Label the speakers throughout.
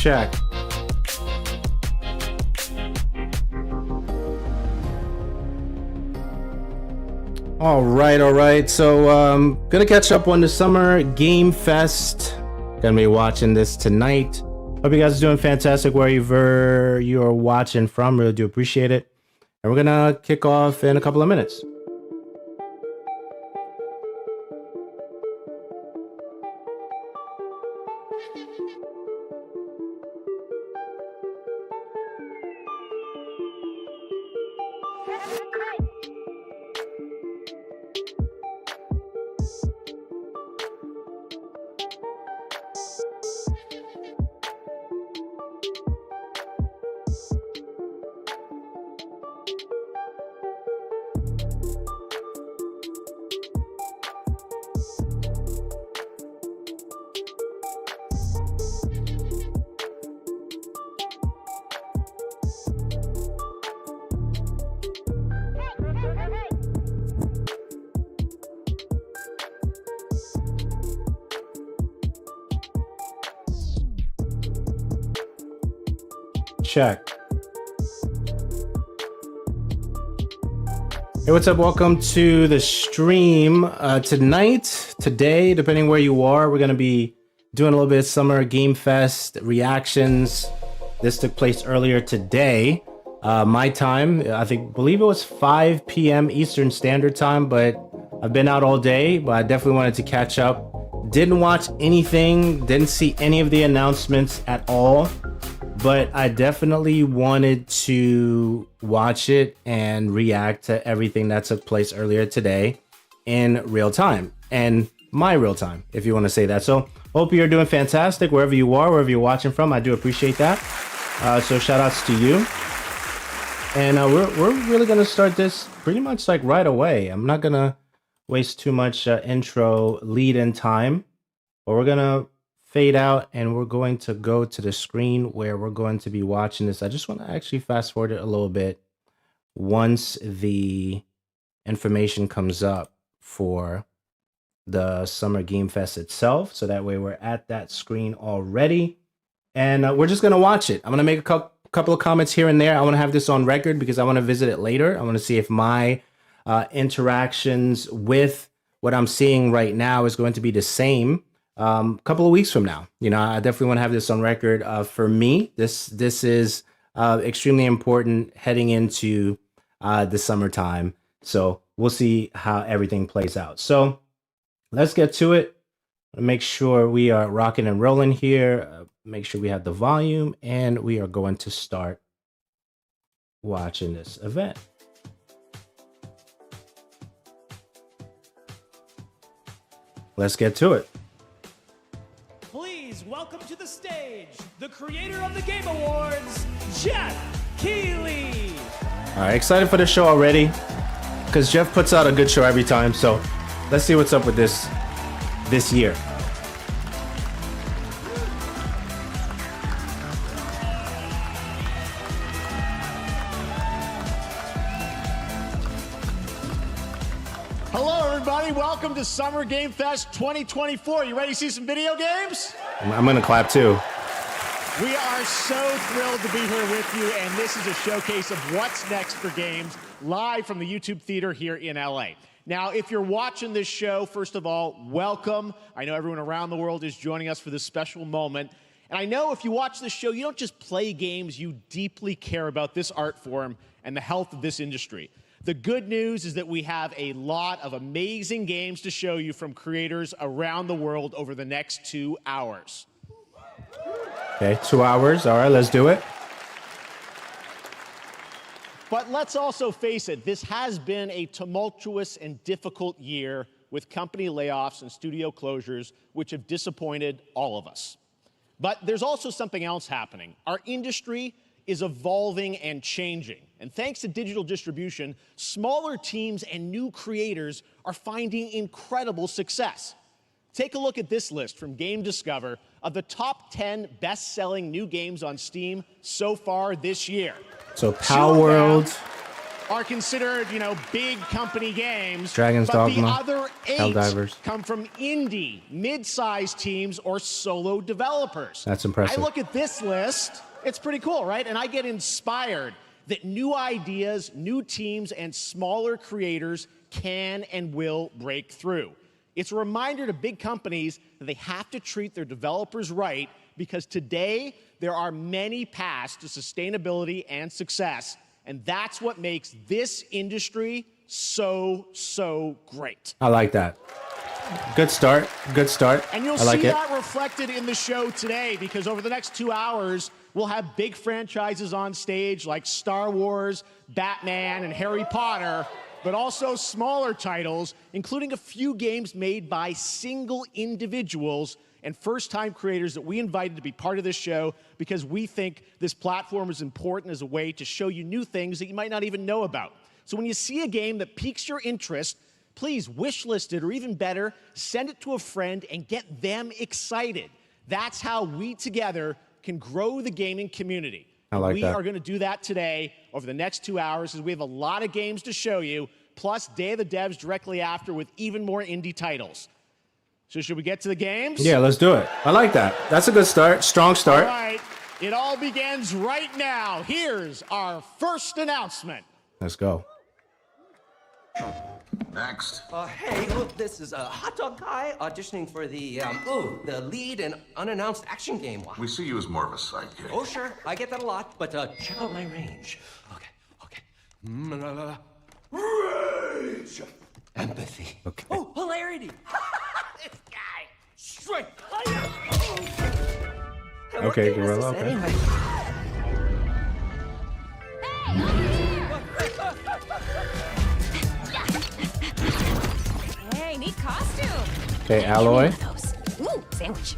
Speaker 1: Check. All right. So, gonna catch up on the Summer Game Fest. Gonna be watching this tonight. Hope you guys are doing fantastic wherever you're watching from. Really do appreciate it. And we're gonna kick off in a couple of minutes. Check. Hey, what's up? Welcome to the stream. Today, depending where you are, we're going to be doing a little bit of Summer Game Fest reactions. This took place earlier today. My time, believe it was 5 p.m. Eastern Standard Time, but I've been out all day, but I definitely wanted to catch up. Didn't watch anything, didn't see any of the announcements at all. But I definitely wanted to watch it and react to everything that took place earlier today in real time, and my real time, if you want to say that. So hope you're doing fantastic wherever you are, wherever you're watching from. I do appreciate that. So shout outs to you. And we're really going to start this pretty much like right away. I'm not going to waste too much intro lead in time, but we're going to fade out and we're going to go to the screen where we're going to be watching this. I just want to actually fast forward it a little bit once the information comes up for the Summer Game Fest itself, so that way we're at that screen already, and we're just going to watch it. I'm going to make a couple of comments here and there. I want to have this on record because I want to visit it later. I want to see if my interactions with what I'm seeing right now is going to be the same couple of weeks from now. You know, I definitely want to have this on record. For me, this is extremely important heading into the summertime. So we'll see how everything plays out. So let's get to it. Make sure we are rocking and rolling here. Make sure we have the volume, and we are going to start watching this event. Let's get to it.
Speaker 2: Welcome to the stage, the creator of the Game Awards, Jeff Keighley.
Speaker 1: All right, excited for the show already, because Jeff puts out a good show every time. So let's see what's up with this year.
Speaker 3: Hello, everybody. Welcome to Summer Game Fest 2024. You ready to see some video games?
Speaker 1: I'm going to clap too.
Speaker 3: We are so thrilled to be here with you, and this is a showcase of what's next for games, live from the YouTube Theater here in LA. Now, if you're watching this show, first of all, welcome. I know everyone around the world is joining us for this special moment. And I know if you watch this show, you don't just play games, you deeply care about this art form and the health of this industry. The good news is that we have a lot of amazing games to show you from creators around the world over the next 2 hours.
Speaker 1: Okay, 2 hours. All right, let's do it.
Speaker 3: But let's also face it, this has been a tumultuous and difficult year with company layoffs and studio closures, which have disappointed all of us. But there's also something else happening. Our industry is evolving and changing. And thanks to digital distribution, smaller teams and new creators are finding incredible success. Take a look at this list from Game Discover of the top 10 best-selling new games on Steam so far this year.
Speaker 1: So Power World,
Speaker 3: are considered, you know, big company games.
Speaker 1: Dragon's
Speaker 3: but
Speaker 1: Dogma,
Speaker 3: the other 8
Speaker 1: Helldivers.
Speaker 3: come from indie, mid-sized teams or solo developers.
Speaker 1: That's impressive.
Speaker 3: I look at this list, it's pretty cool, right? And I get inspired that new ideas, new teams, and smaller creators can and will break through. It's a reminder to big companies that they have to treat their developers right, because today there are many paths to sustainability and success, and that's what makes this industry so great.
Speaker 1: I like that. Good start. Good start.
Speaker 3: And you'll
Speaker 1: I like
Speaker 3: see
Speaker 1: it.
Speaker 3: that reflected in the show today, because over the next 2 hours, we'll have big franchises on stage like Star Wars, Batman, and Harry Potter, but also smaller titles, including a few games made by single individuals and first-time creators that we invited to be part of this show because we think this platform is important as a way to show you new things that you might not even know about. So when you see a game that piques your interest, please wishlist it, or even better, send it to a friend and get them excited. That's how we together can grow the gaming community.
Speaker 1: I like
Speaker 3: we
Speaker 1: that.
Speaker 3: are going to do that today over the next 2 hours, as we have a lot of games to show you, plus Day of the Devs directly after with even more indie titles. So should we get to the games?
Speaker 1: Yeah, let's do it. I like that. That's a good start. Strong start.
Speaker 3: All right. It all begins right now. Here's our first announcement.
Speaker 1: Let's go.
Speaker 4: Next.
Speaker 5: Hey, look, this is a hot dog guy auditioning for the lead and unannounced action game.
Speaker 4: We see you as more of a sidekick.
Speaker 5: Oh, sure, I get that a lot, but check out my range. Okay. Rage! Empathy.
Speaker 1: Okay.
Speaker 5: Oh, hilarity! This guy! Straight!
Speaker 1: Okay, Gorilla, okay.
Speaker 5: Anyway.
Speaker 6: Hey, neat costume.
Speaker 1: Okay, Alloy.
Speaker 6: Ooh, sandwich.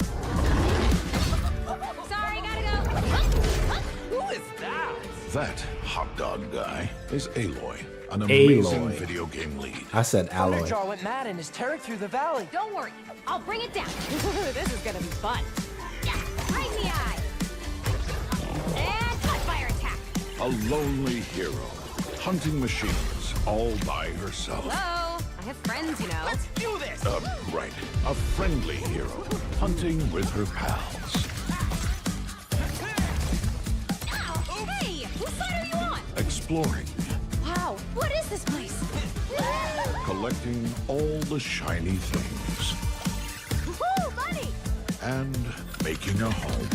Speaker 6: Sorry, gotta go.
Speaker 5: Who is that?
Speaker 4: That hot dog guy is Aloy, an
Speaker 1: Aloy.
Speaker 4: amazing video game lead.
Speaker 1: I said Alloy.
Speaker 7: Thunderjaw went mad and is tearing through the valley.
Speaker 6: Don't worry, I'll bring it down. This is gonna be fun. Yeah, right in the eye. And cut fire attack.
Speaker 4: A lonely hero, hunting machines all by herself.
Speaker 6: Hello, I have friends, you know.
Speaker 5: Let's do this!
Speaker 4: Right. A friendly hero, hunting with her pals.
Speaker 6: Ow, hey, whose side are you on?
Speaker 4: Exploring,
Speaker 6: Wow, what is this place?
Speaker 4: collecting all the shiny things,
Speaker 6: Woohoo, money!
Speaker 4: and making a home.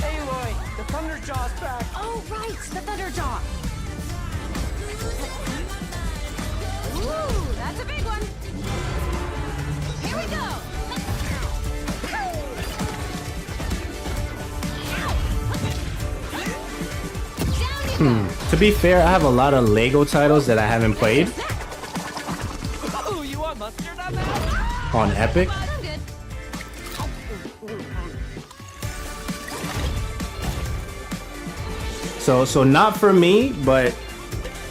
Speaker 7: Aloy, the Thunderjaw's back.
Speaker 6: Oh, right, the Thunderjaw. Ooh, that's a big one. Here we go. Down you go.
Speaker 1: To be fair, I have a lot of Lego titles that I haven't played
Speaker 7: Oh, you want mustard on that?
Speaker 1: on Epic.
Speaker 6: But I'm good.
Speaker 1: So not for me, but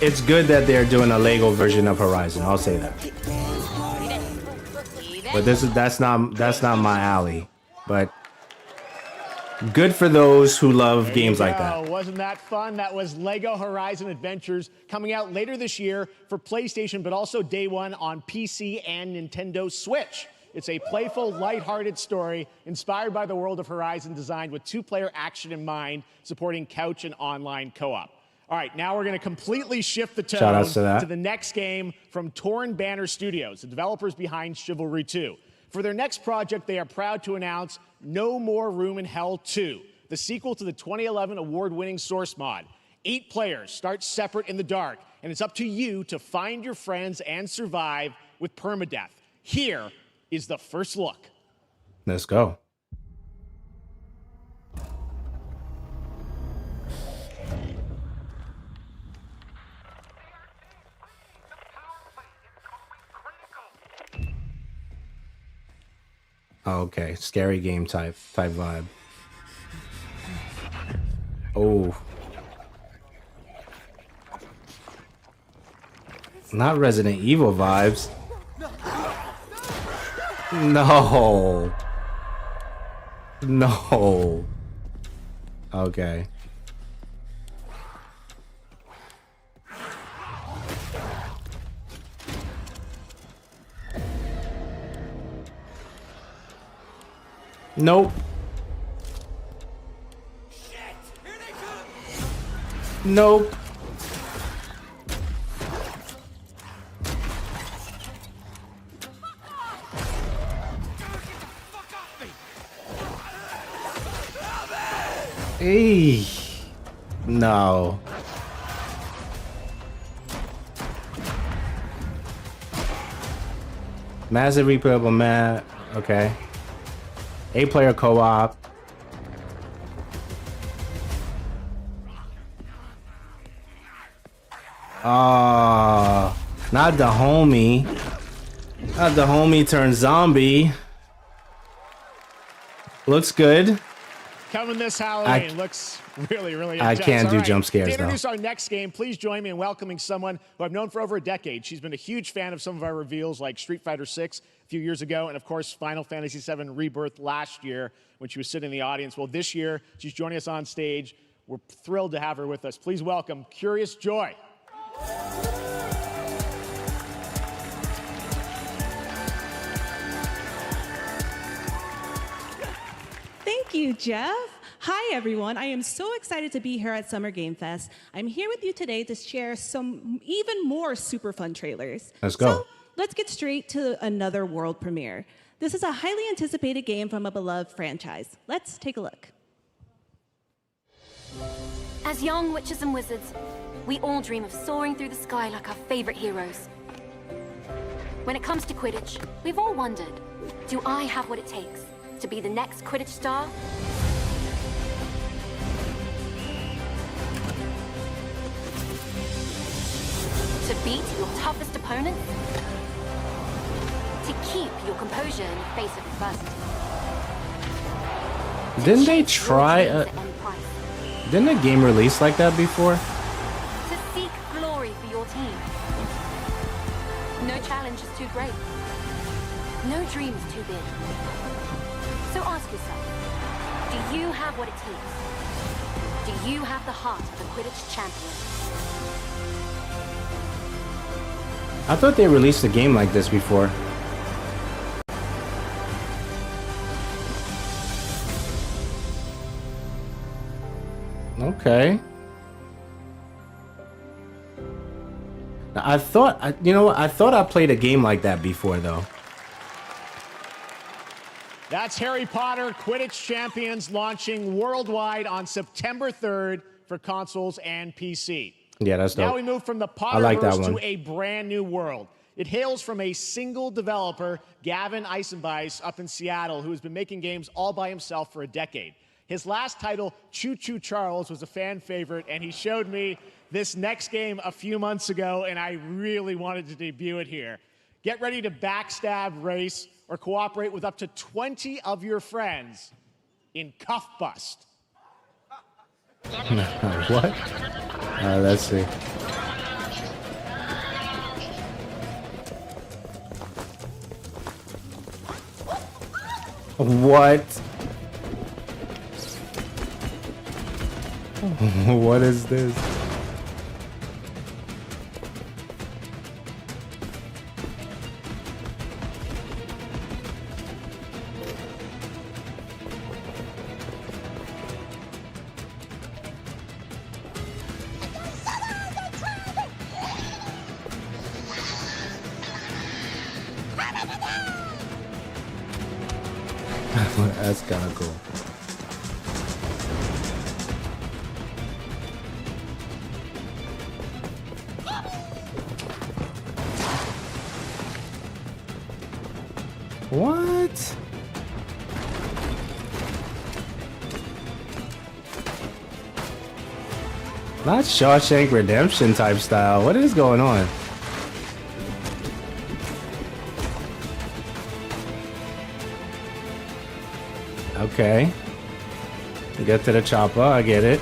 Speaker 1: it's good that they're doing a Lego version of Horizon. I'll say that.
Speaker 6: Leave it.
Speaker 1: But that's not my alley. But good for those who love games like that.
Speaker 3: Wasn't that fun? That was Lego Horizon Adventures, coming out later this year for PlayStation, but also day one on PC and Nintendo Switch. It's a playful, lighthearted story inspired by the world of Horizon, designed with two-player action in mind, supporting couch and online co-op. All right, now we're going to completely shift the tone
Speaker 1: Shout-outs to that.
Speaker 3: to the next game from Torn Banner Studios, the developers behind Chivalry 2. For their next project, they are proud to announce No More Room in Hell 2, the sequel to the 2011 award-winning Source mod. 8 players start separate in the dark, and it's up to you to find your friends and survive with permadeath. Here is the first look.
Speaker 1: Let's go. Oh, okay, scary game type vibe. Oh, not Resident Evil vibes. No. No. Okay. Nope. Nope. Hey. No. Massive replayable map. Okay. 8-player co-op. Oh, not the homie. Not the homie turned zombie. Looks good.
Speaker 3: Coming this Halloween. Looks really, really
Speaker 1: I
Speaker 3: intense.
Speaker 1: can't do
Speaker 3: All right.
Speaker 1: jump scares,
Speaker 3: To introduce
Speaker 1: though.
Speaker 3: our next game, please join me in welcoming someone who I've known for over a decade. She's been a huge fan of some of our reveals like Street Fighter 6 a few years ago, and of course, Final Fantasy 7 Rebirth last year when she was sitting in the audience. Well, this year, she's joining us on stage. We're thrilled to have her with us. Please welcome Curious Joy.
Speaker 8: Thank you, Jeff. Hi, everyone. I am so excited to be here at Summer Game Fest. I'm here with you today to share some even more super fun trailers.
Speaker 1: Let's go.
Speaker 8: So let's get straight to another world premiere. This is a highly anticipated game from a beloved franchise. Let's take a look.
Speaker 6: As young witches and wizards, we all dream of soaring through the sky like our favorite heroes. When it comes to Quidditch, we've all wondered, do I have what it takes to be the next Quidditch star? To beat your toughest opponents? To keep your composure in the face of adversity?
Speaker 1: Didn't they try a...
Speaker 6: At any price?
Speaker 1: Didn't a game release like that before?
Speaker 6: To seek glory for your team. No challenge is too great. No dream is too big. So ask yourself, do you have what it takes? Do you have the heart of a Quidditch champion?
Speaker 1: I thought they released a game like this before. Okay. Now, I thought, you know what? I thought I played a game like that before, though.
Speaker 3: That's Harry Potter Quidditch Champions launching worldwide on September 3rd for consoles and PC.
Speaker 1: Yeah, that's dope.
Speaker 3: Now we move from the
Speaker 1: I like that
Speaker 3: Potterverse
Speaker 1: one.
Speaker 3: to a brand new world. It hails from a single developer, Gavin Eisenbeis, up in Seattle, who has been making games all by himself for a decade. His last title, Choo Choo Charles, was a fan favorite, and he showed me this next game a few months ago, and I really wanted to debut it here. Get ready to backstab, race, or cooperate with up to 20 of your friends in Cuff Bust.
Speaker 1: What? Let's see. What? What is this? That's kind of cool. What? Not Shawshank Redemption type style. What is going on? Okay. Get to the chopper, I get it.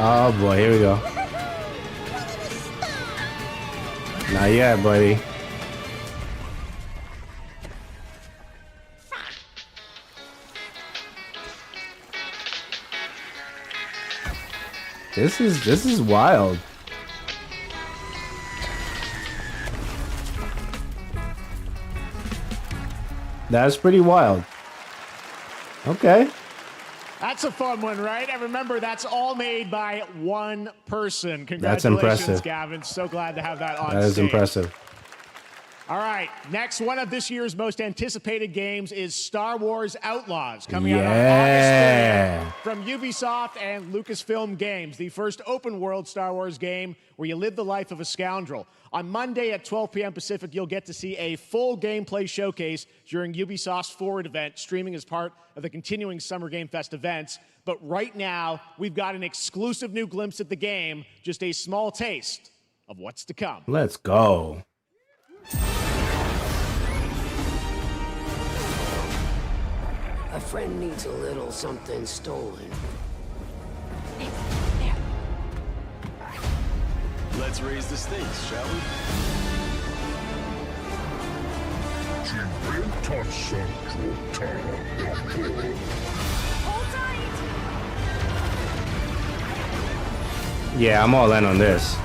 Speaker 1: Oh boy, here we go. Not yet, buddy. This is wild. That's pretty wild. Okay.
Speaker 3: That's a fun one, right? And remember, that's all made by one person. Congratulations,
Speaker 1: That's impressive.
Speaker 3: Gavin. So glad to have that on
Speaker 1: That is
Speaker 3: stage.
Speaker 1: impressive.
Speaker 3: All right, next one of this year's most anticipated games is Star Wars Outlaws, coming out on August 3rd from Ubisoft and Lucasfilm Games, the first open-world Star Wars game where you live the life of a scoundrel. On Monday at 12 p.m. Pacific, you'll get to see a full gameplay showcase during Ubisoft's Forward event, streaming as part of the continuing Summer Game Fest events. But right now, we've got an exclusive new glimpse at the game, just a small taste of what's to come.
Speaker 1: Let's go.
Speaker 9: A friend needs a little something stolen.
Speaker 10: Let's raise the stakes, shall we?
Speaker 1: Yeah, I'm all in on this.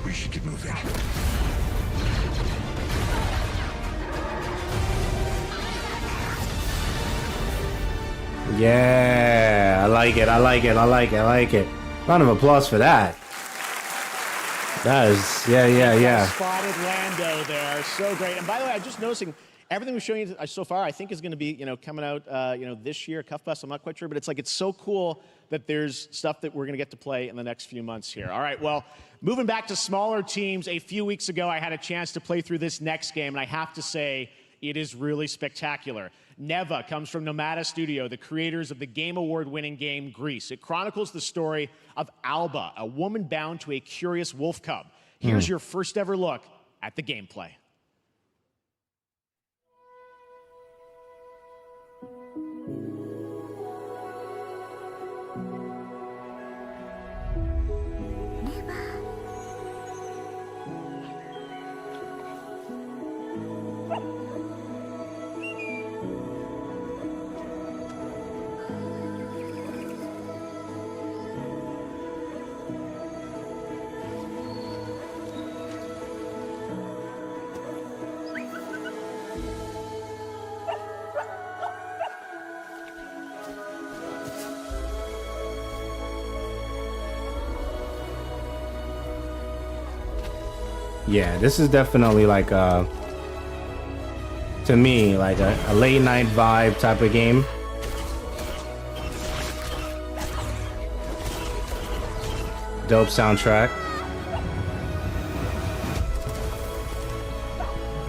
Speaker 4: We should get moving.
Speaker 1: Yeah, I like it. I like it. I like it. I like it. Round of applause for that. That is, yeah.
Speaker 3: Spotted Lando there, so great. And by the way, I'm just noticing everything we're showing you so far, I think is going to be, coming out, this year, Cuff Bus. I'm not quite sure, but it's so cool that there's stuff that we're going to get to play in the next few months here. All right, well, moving back to smaller teams, a few weeks ago, I had a chance to play through this next game, and I have to say, it is really spectacular. Neva comes from Nomada Studio, the creators of the Game Award-winning game Grease. It chronicles the story of Alba, a woman bound to a curious wolf cub. Here's your first ever look at the gameplay.
Speaker 1: Yeah, this is definitely like to me, like a late night vibe type of game. Dope soundtrack.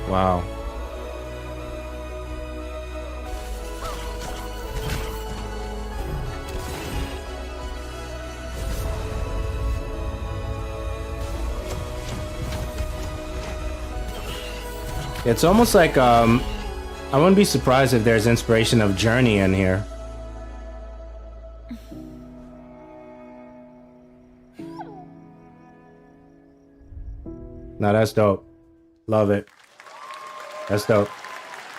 Speaker 1: Wow. It's almost like I wouldn't be surprised if there's inspiration of Journey in here. No, that's dope. Love it. That's dope.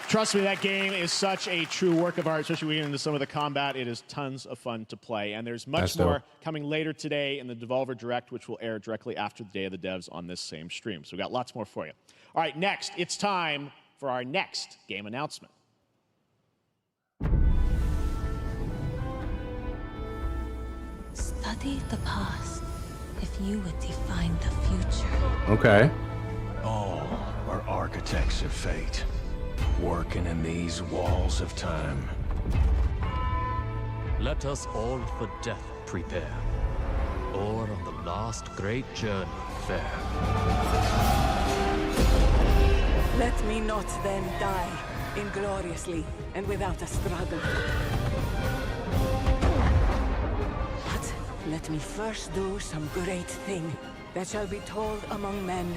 Speaker 3: Trust me, that game is such a true work of art, especially when we get into some of the combat. It is tons of fun to play. And there's much more coming later today in the Devolver Direct, which will air directly after the Day of the Devs on this same stream. So we've got lots more for you. All right, next, it's time for our next game announcement.
Speaker 11: Study the past if you would define the future.
Speaker 1: Okay.
Speaker 10: All are architects of fate, working in these walls of time.
Speaker 7: Let us all for death prepare, or on the last great journey fare.
Speaker 12: Let me not then die ingloriously and without a struggle. But let me first do some great thing that shall be told among men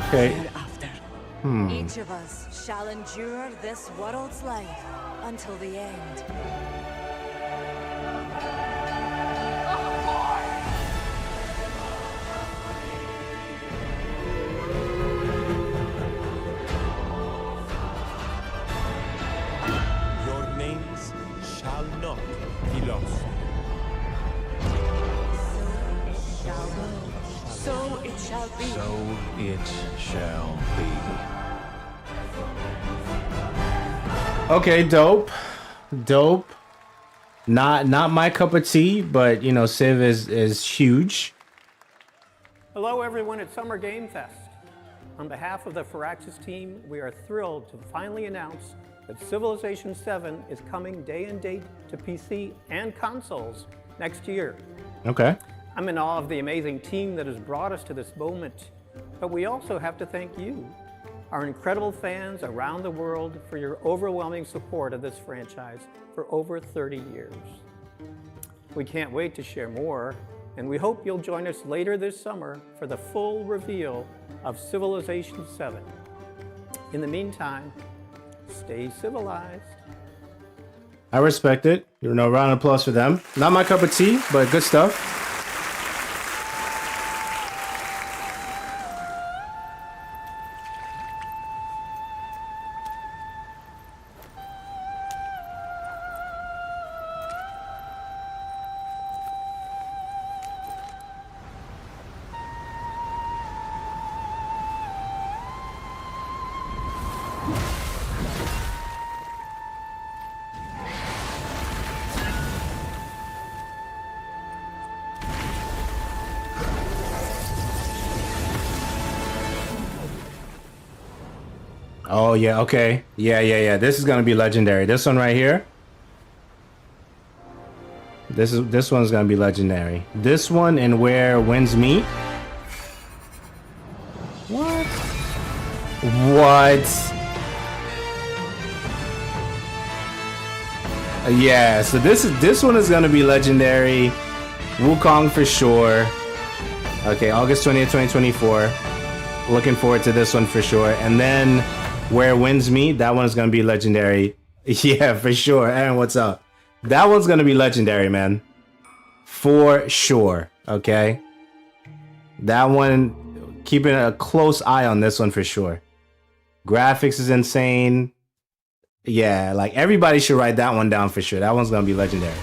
Speaker 12: hereafter.
Speaker 11: Each of us shall endure this world's life until the end.
Speaker 13: shall not be lost.
Speaker 12: So it shall be.
Speaker 10: So it shall be.
Speaker 1: Okay, dope. Dope. Not my cup of tea, but you know, Civ is huge.
Speaker 14: Hello everyone at Summer Game Fest. On behalf of the Firaxis team, we are thrilled to finally announce that Civilization 7 is coming day and date to PC and consoles next year.
Speaker 1: Okay.
Speaker 14: I'm in awe of the amazing team that has brought us to this moment, but we also have to thank you, our incredible fans around the world, for your overwhelming support of this franchise for over 30 years. We can't wait to share more, and we hope you'll join us later this summer for the full reveal of Civilization 7. In the meantime, stay civilized.
Speaker 1: I respect it. You know, round of applause for them. Not my cup of tea, but good stuff. Oh yeah, okay. Yeah. This is gonna be legendary. This one right here. This one's gonna be legendary. This one and where winds meet. What? Yeah, so this one is gonna be legendary. Wukong for sure. Okay, August 20th, 2024. Looking forward to this one for sure. And then where winds meet, that one is gonna be legendary. Yeah, for sure. Aaron, what's up? That one's gonna be legendary, man. For sure. Okay. That one, keeping a close eye on this one for sure. Graphics is insane. Yeah, like everybody should write that one down for sure. That one's gonna be legendary.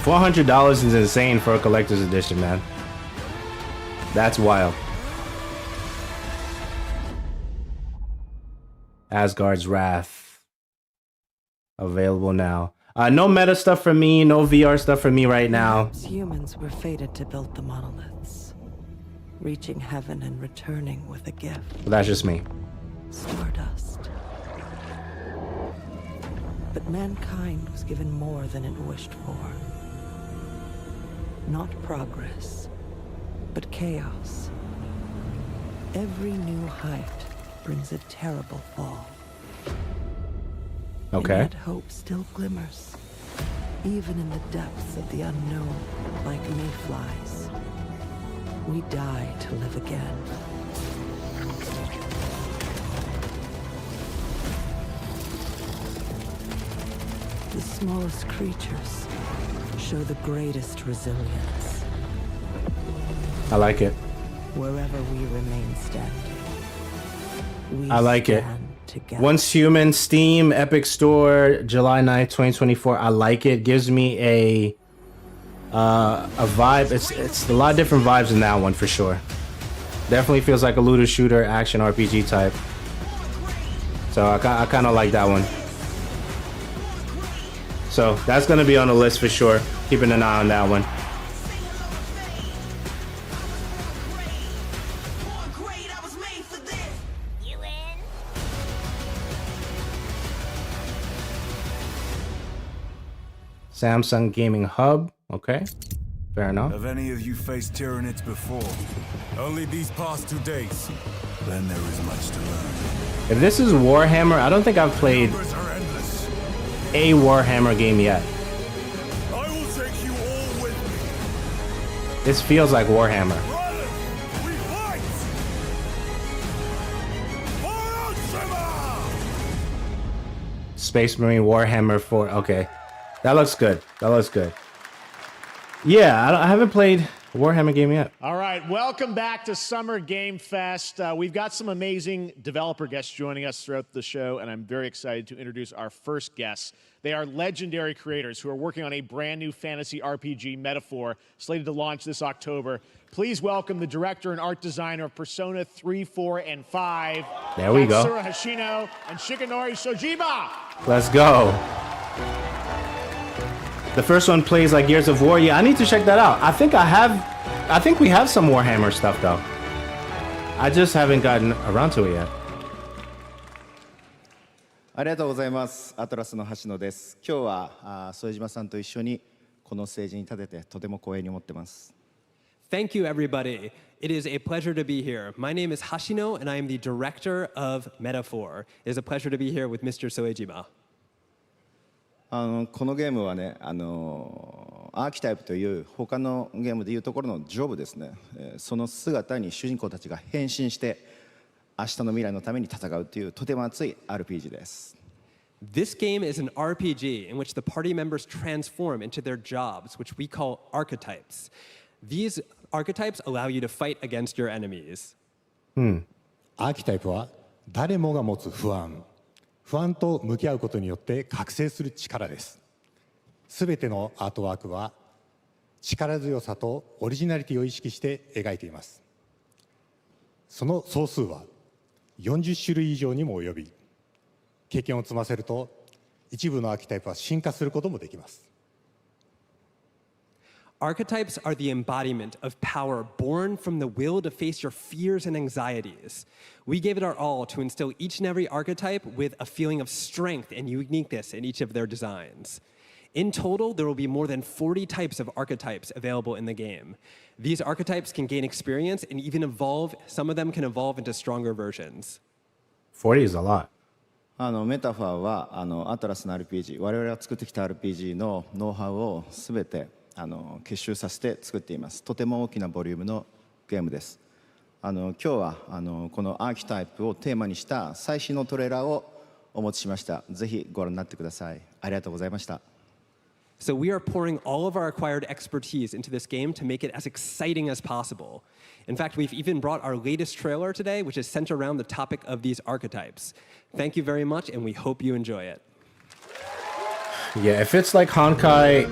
Speaker 1: $400 is insane for a collector's edition, man. That's wild. Asgard's Wrath. Available now. No meta stuff for me, no VR stuff for me right now.
Speaker 15: Perhaps humans were fated to build the monoliths, reaching heaven and returning with a gift.
Speaker 1: But that's just me.
Speaker 15: Stardust. But mankind was given more than it wished for. Not progress, but chaos. Every new height brings a terrible fall.
Speaker 1: Okay.
Speaker 15: And yet hope still glimmers, even in the depths of the unknown, like mayflies. We die to live again. The smallest creatures show the greatest resilience.
Speaker 1: I like it.
Speaker 15: Wherever we remain standing, we
Speaker 1: I like it.
Speaker 15: Together.
Speaker 1: Once Human, Steam, Epic Store, July 9th, 2024. I like it. Gives me a vibe. It's a lot of different vibes in that one for sure. Definitely feels like a looter shooter action RPG type. So I kind of like that one. So that's gonna be on the list for sure. Keeping an eye on that one. Samsung Gaming Hub. Okay. Fair enough.
Speaker 16: Have any of you faced Serenities before? Only these past 2 days. Then there is much to learn.
Speaker 1: If this is Warhammer, I don't think I've played a Warhammer game yet.
Speaker 16: I will take you all with me.
Speaker 1: This feels like Warhammer.
Speaker 16: We fight!
Speaker 1: Space Marine Warhammer 4. Okay. That looks good. That looks good. Yeah, I haven't played a Warhammer game yet.
Speaker 3: All right, welcome back to Summer Game Fest. We've got some amazing developer guests joining us throughout the show, and I'm very excited to introduce our first guests. They are legendary creators who are working on a brand new fantasy RPG, Metaphor, slated to launch this October. Please welcome the director and art designer of Persona 3, 4, and 5.
Speaker 1: There we go.
Speaker 3: Katsura Hoshino and Shigenori Shojiba.
Speaker 1: Let's go. The first one plays like Gears of War. Yeah, I need to check that out. I think we have some Warhammer stuff though. I just haven't gotten around to it yet.
Speaker 17: ありがとうございます。アトラスの橋野です。今日は副島さんと一緒にこのステージに立ててとても光栄に思ってます。
Speaker 18: Thank you, everybody. It is a pleasure to be here. My name is Hashino, and I am the director of Metaphor. It is a pleasure to be here with Mr. Soejima.
Speaker 17: このゲームはね、アーキタイプという他のゲームでいうところのジョブですね。その姿に主人公たちが変身して明日の未来のために戦うというとても熱い RPG です。
Speaker 18: This game is an RPG in which the party members transform into their jobs, which we call archetypes. These archetypes allow you to fight against your enemies.
Speaker 19: アーキタイプは誰もが持つ不安と向き合うことによって覚醒する力です。すべてのアートワークは力強さとオリジナリティを意識して描いています。その総数は40種類以上にも及び、経験を積ませると一部のアーキタイプは進化することもできます。
Speaker 18: Archetypes are the embodiment of power born from the will to face your fears and anxieties. We gave it our all to instill each and every archetype with a feeling of strength and uniqueness in each of their designs. In total, there will be more than 40 types of archetypes available in the game. These archetypes can gain experience and even evolve. Some of them can evolve into stronger versions.
Speaker 1: 40 is a lot.
Speaker 17: メタファーはアトラスの RPG、我々が作ってきた RPG のノウハウをすべて結集させて作っています。とても大きなボリュームのゲームです。今日はこのアーキタイプをテーマにした最新のトレーラーをお持ちしました。ぜひご覧になってください。ありがとうございました。
Speaker 18: So we are pouring all of our acquired expertise into this game to make it as exciting as possible. In fact, we've even brought our latest trailer today, which is centered around the topic of these archetypes. Thank you very much, and we hope you enjoy it.
Speaker 1: Yeah, if it's like Honkai...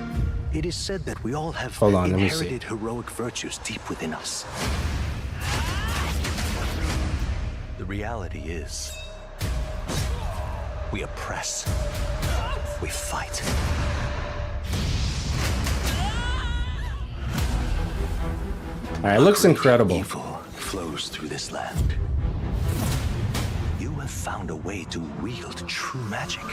Speaker 10: It is said that we all have
Speaker 1: inherited
Speaker 10: heroic virtues deep within us. The reality is, we oppress, we fight.
Speaker 1: All right, it looks incredible.
Speaker 10: Evil flows through this land. You have found a way to wield true magic.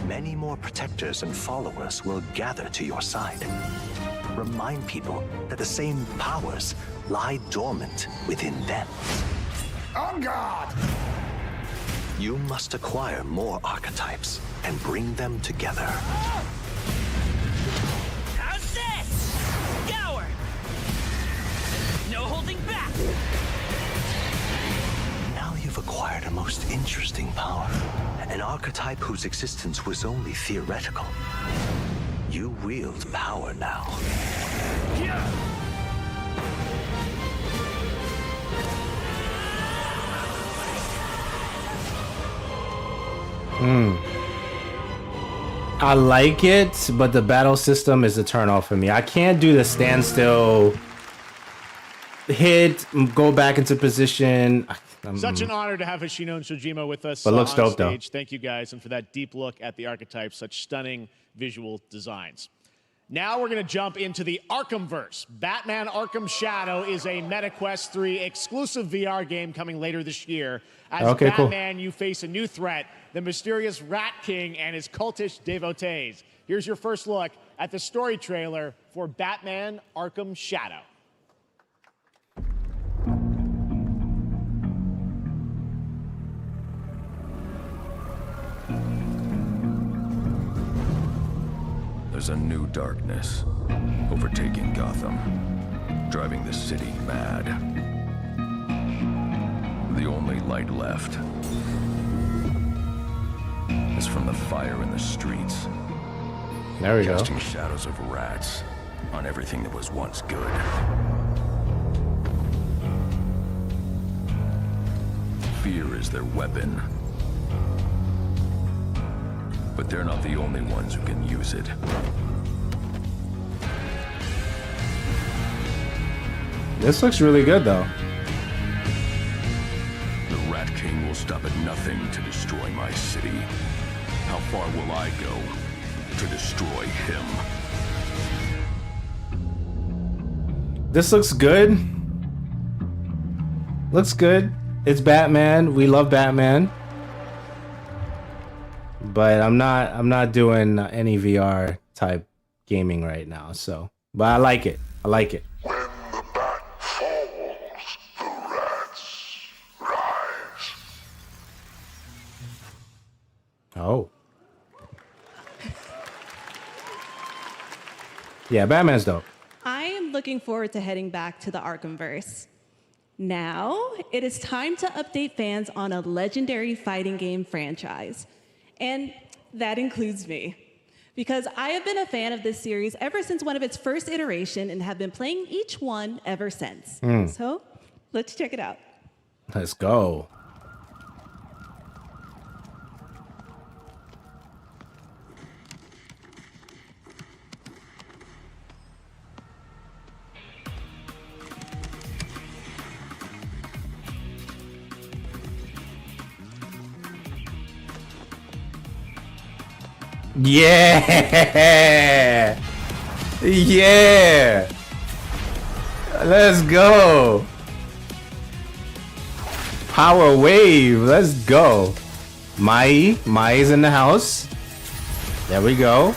Speaker 10: Many more protectors and followers will gather to your side. Remind people that the same powers lie dormant within them.
Speaker 4: On guard!
Speaker 10: You must acquire more archetypes and bring them together.
Speaker 2: How's this? Scour! No holding back!
Speaker 10: Now you've acquired a most interesting power. An archetype whose existence was only theoretical. You wield power now.
Speaker 1: I like it, but the battle system is a turnoff for me. I can't do the standstill, hit, go back into position.
Speaker 3: Such an honor to have Hoshino and Shojima with us
Speaker 1: But looks
Speaker 3: on
Speaker 1: dope,
Speaker 3: stage.
Speaker 1: though.
Speaker 3: Thank you guys, and for that deep look at the archetypes, such stunning visual designs. Now we're going to jump into the Arkhamverse. Batman Arkham Shadow is a MetaQuest 3 exclusive VR game coming later this year. As Batman, you face a new threat, the mysterious Rat King and his cultish devotees. Here's your first look at the story trailer for Batman Arkham Shadow.
Speaker 4: There's a new darkness overtaking Gotham. driving the city mad. The only light left is from the fire in the streets.
Speaker 1: There we go.
Speaker 4: Casting shadows of rats on everything that was once good. Fear is their weapon. But they're not the only ones who can use it.
Speaker 1: This looks really good, though.
Speaker 4: The Rat King will stop at nothing to destroy my city. How far will I go to destroy him?
Speaker 1: This looks good. Looks good. It's Batman. We love Batman. But I'm not doing any VR type gaming right now, so. But I like it. I like it.
Speaker 20: When the bat falls, the rats rise.
Speaker 1: Oh. Yeah, Batman's dope.
Speaker 8: I am looking forward to heading back to the Arkhamverse. Now, it is time to update fans on a legendary fighting game franchise. And that includes me. Because I have been a fan of this series ever since one of its first iteration and have been playing each one ever since. So, let's check it out.
Speaker 1: Let's go. Yeah! Yeah! Let's go! Power wave, let's go. Mai's in the house. There we go.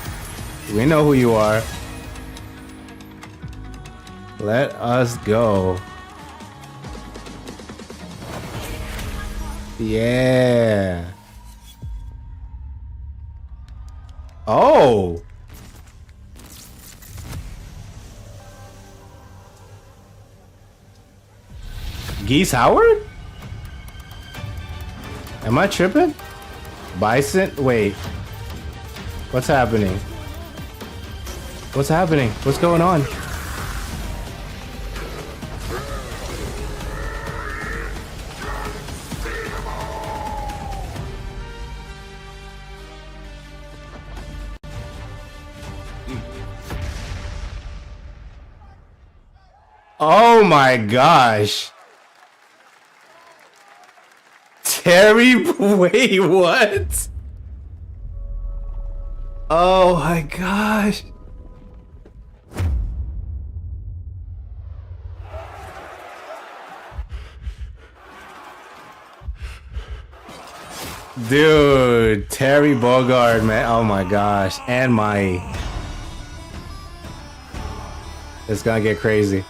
Speaker 1: We know who you are. Let us go. Yeah. Oh. Geese Howard? Am I tripping? Bison? Wait. What's happening? What's happening? What's going on? Oh my gosh. Terry, wait, what? Oh my gosh. Dude, Terry Bogard, man. Oh my gosh. And Mai. It's gonna get crazy.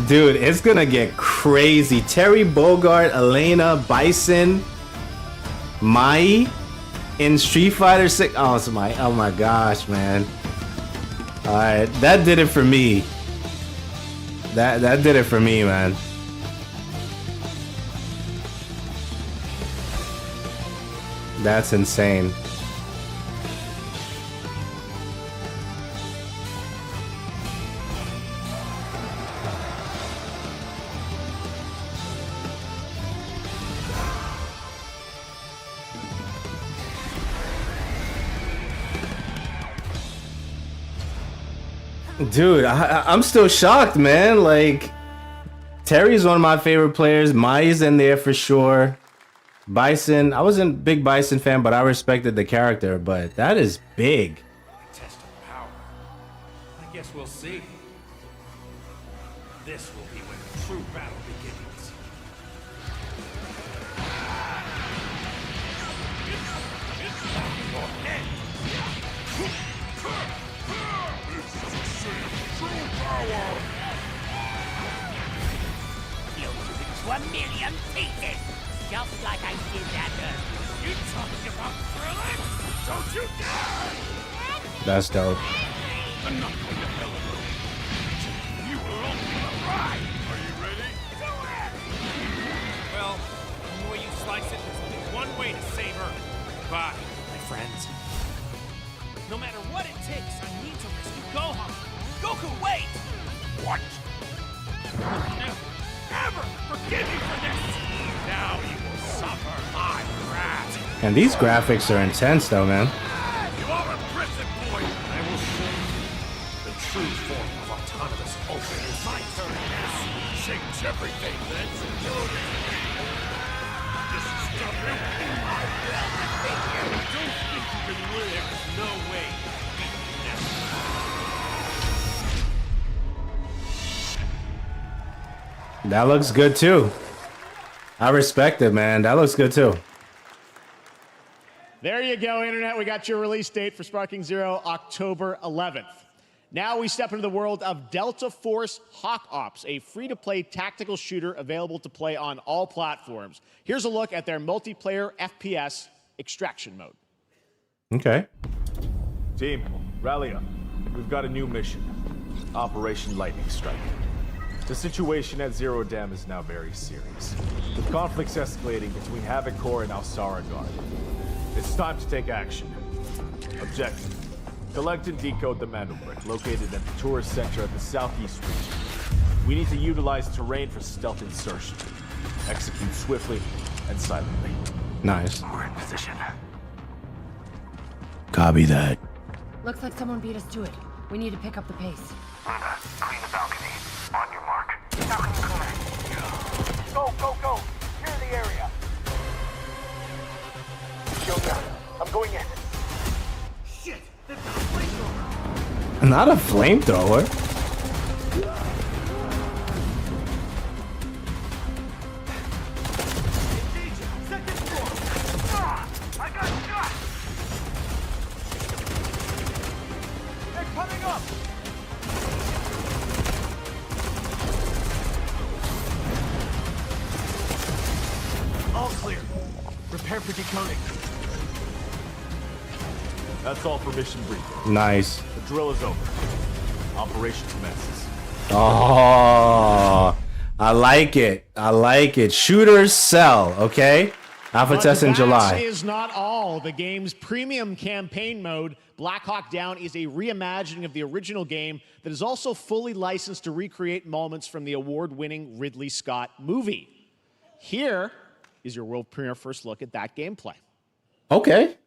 Speaker 1: Dude, it's gonna get crazy. Terry Bogard, Elena, Bison, Mai in Street Fighter 6. Oh, it's Mai. Oh my gosh, man. Alright, that did it for me. That did it for me, man. That's insane. Dude, I'm still shocked, man. Like, Terry's one of my favorite players. Mai's in there for sure. Bison, I wasn't a big Bison fan, but I respected the character. But that is big.
Speaker 13: Test of power. I guess we'll see. This will be when the true battle begins.
Speaker 21: into a million pieces, just like I did that earlier. You talking about thrilling? Don't you dare!
Speaker 1: That's dope.
Speaker 21: I'm not going to hell alone. You will only ride. Are you ready? Do it!
Speaker 13: Well, the way you slice it, there's only one way to save Earth. Goodbye, my friends. No matter what it takes, I need to rescue Gohan. Goku, wait!
Speaker 21: What? I'll never, ever forgive you for this! Now you will suffer my wrath.
Speaker 1: And these graphics are intense, though, man.
Speaker 21: You are a prison boy! I will show you the true form of autonomous open. It's my turn now. Change everything, then. This is stubborn. I will defeat you! I don't think you can win. There is no way to beat this.
Speaker 1: That looks good, too. I respect it, man. That looks good, too.
Speaker 3: There you go, Internet. We got your release date for Sparking Zero, October 11th. Now we step into the world of Delta Force Hawk Ops, a free-to-play tactical shooter available to play on all platforms. Here's a look at their multiplayer FPS extraction mode.
Speaker 1: Okay.
Speaker 22: Team, rally up. We've got a new mission. Operation Lightning Strike. The situation at Zero Dam is now very serious, with conflicts escalating between Havoc Corps and Alsara Guard. It's time to take action. Objective: collect and decode the Mandel Brick located at the tourist center of the southeast region. We need to utilize terrain for stealth insertion. Execute swiftly and silently.
Speaker 1: Nice.
Speaker 22: We're in position.
Speaker 1: Copy that.
Speaker 23: Looks like someone beat us to it. We need to pick up the pace.
Speaker 20: Luna, clean the balcony. On your mark. Balcony clear. Go, go, go! Clear the area. Junior, I'm going in.
Speaker 21: Shit! They've got a flamethrower!
Speaker 1: Not a flamethrower.
Speaker 21: Second floor! I got shot! They're coming up! All clear. Prepare for decoding.
Speaker 22: That's all for mission briefing.
Speaker 1: Nice.
Speaker 22: The drill is over. Operation commences.
Speaker 1: Oh, I like it. I like it. Shooters sell, okay? Alpha test in July.
Speaker 3: That is not all. The game's premium campaign mode, Black Hawk Down, is a reimagining of the original game that is also fully licensed to recreate moments from the award-winning Ridley Scott movie. Here is your world premiere first look at that gameplay.
Speaker 1: Okay.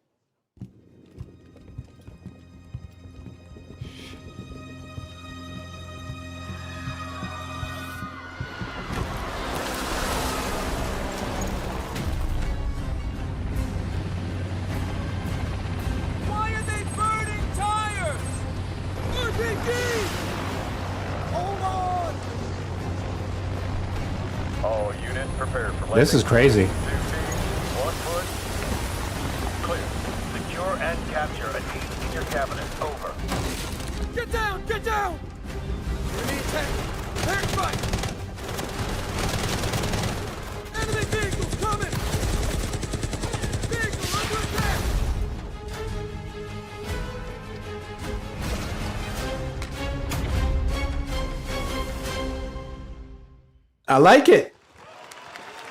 Speaker 21: Why are they burning tires? RPG! Hold on!
Speaker 24: All units prepare for
Speaker 1: This is crazy.
Speaker 24: 1 foot. Clear. Secure and capture a team in your cabinet. Over.
Speaker 21: Get down! Get down! Enemy attack! Air fight! Enemy vehicles coming! Vehicle under attack!
Speaker 1: I like it.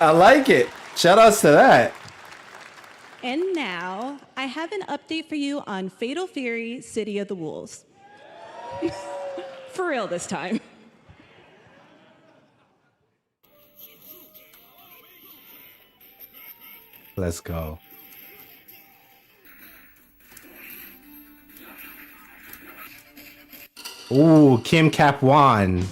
Speaker 1: I like it. Shout outs to that.
Speaker 8: And now, I have an update for you on Fatal Fury City of the Wolves. For real this time.
Speaker 1: Let's go. Ooh, Kim Cap-Wan.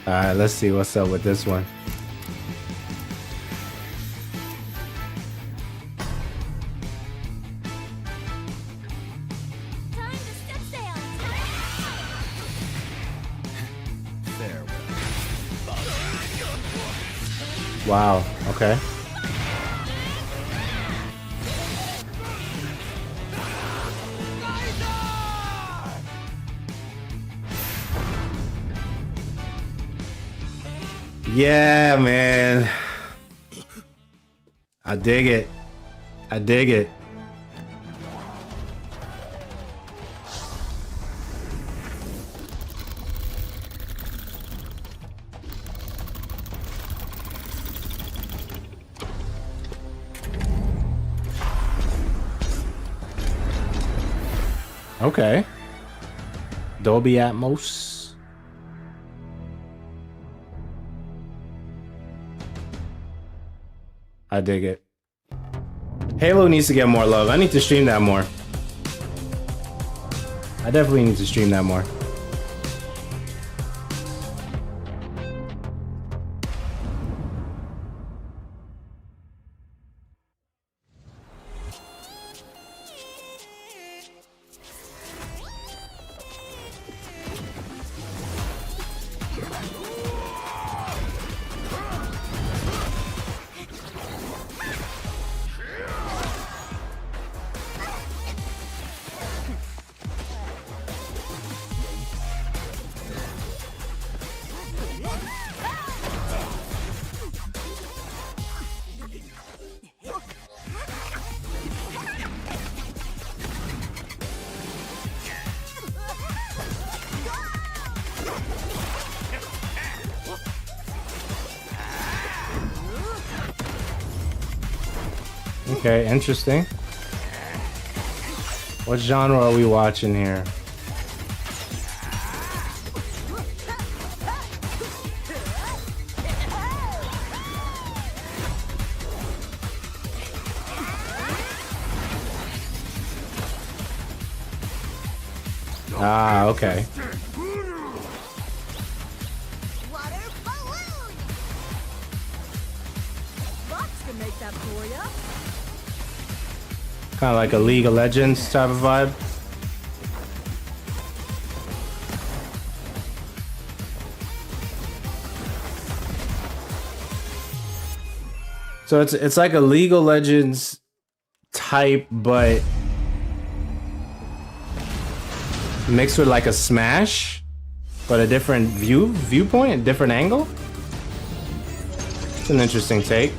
Speaker 1: All right, let's see what's up with this one. Wow, okay. Yeah, man. I dig it. I dig it. Okay. Dolby Atmos. I dig it. Halo needs to get more love. I need to stream that more. I definitely need to stream that more. Okay, interesting. What genre are we watching here? Ah, okay. Kind of like a League of Legends type of vibe. So it's like a League of Legends type, but mixed with like a Smash, but a different viewpoint, a different angle. It's an interesting take.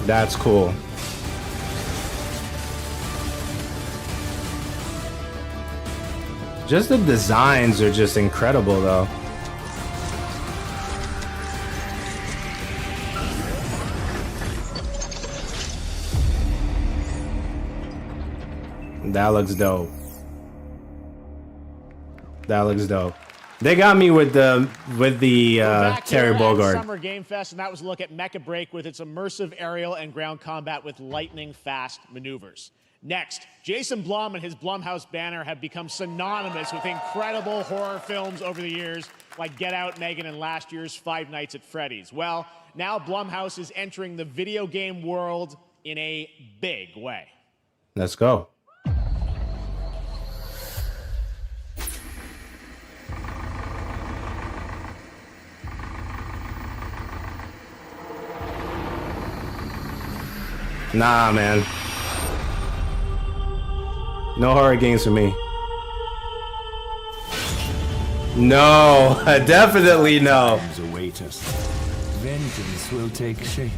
Speaker 1: That's cool. Just the designs are just incredible though. That looks dope. That looks dope. They got me with the Terry Bogard.
Speaker 3: Summer Game Fest, and that was a look at Mecha Break with its immersive aerial and ground combat with lightning-fast maneuvers. Next, Jason Blum and his Blumhouse banner have become synonymous with incredible horror films over the years, like Get Out, Megan, and last year's Five Nights at Freddy's. Well, now Blumhouse is entering the video game world in a big way.
Speaker 1: Let's go. Nah, man. No horror games for me. No, definitely no.
Speaker 5: Await us. Vengeance will take shape.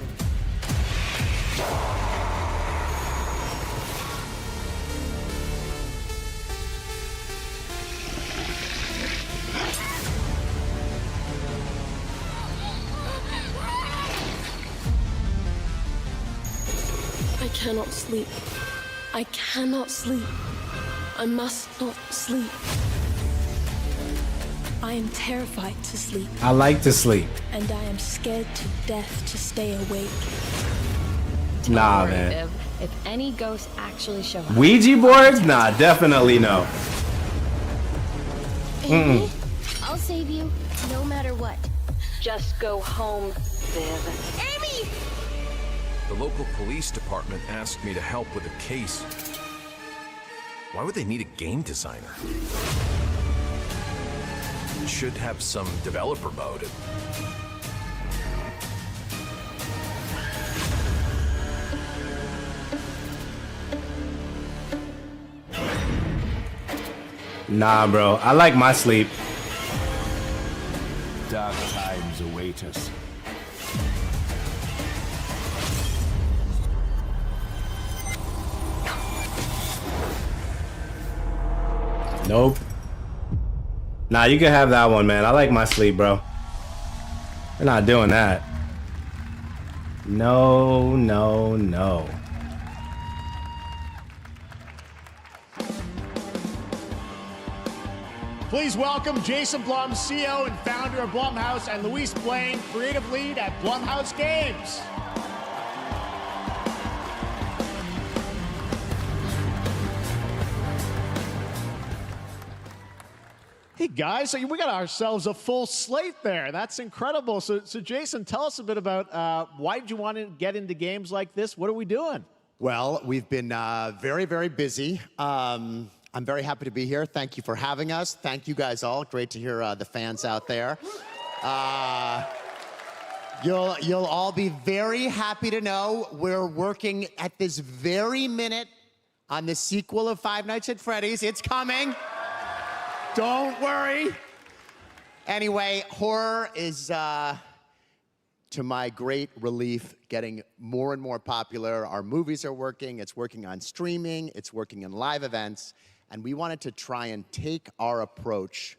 Speaker 6: I cannot sleep. I cannot sleep. I must not sleep. I am terrified to sleep.
Speaker 1: I like to sleep.
Speaker 6: And I am scared to death to stay awake.
Speaker 1: Nah,
Speaker 7: Don't worry,
Speaker 1: man.
Speaker 7: Viv. If any ghosts actually show up.
Speaker 1: Ouija boards? Nah, definitely no.
Speaker 7: Amy, I'll save you, no matter what. Just go home, Viv. Amy!
Speaker 4: The local police department asked me to help with a case. Why would they need a game designer? It should have some developer mode.
Speaker 1: Nah, bro. I like my sleep.
Speaker 21: Dark times await us.
Speaker 1: Nope. Nah, you can have that one, man. I like my sleep, bro. We're not doing that. No, no, no.
Speaker 3: Please welcome Jason Blum, CEO and founder of Blumhouse, and Luis Blaine, creative lead at Blumhouse Games. Hey guys, so we got ourselves a full slate there. That's incredible. So Jason, tell us a bit about why did you want to get into games like this? What are we doing?
Speaker 9: Well, we've been very, very busy. I'm very happy to be here. Thank you for having us. Thank you guys all. Great to hear the fans out there. You'll all be very happy to know we're working at this very minute on the sequel of Five Nights at Freddy's. It's coming. Don't worry. Anyway, horror is, to my great relief, getting more and more popular. Our movies are working. It's working on streaming. It's working in live events. And we wanted to try and take our approach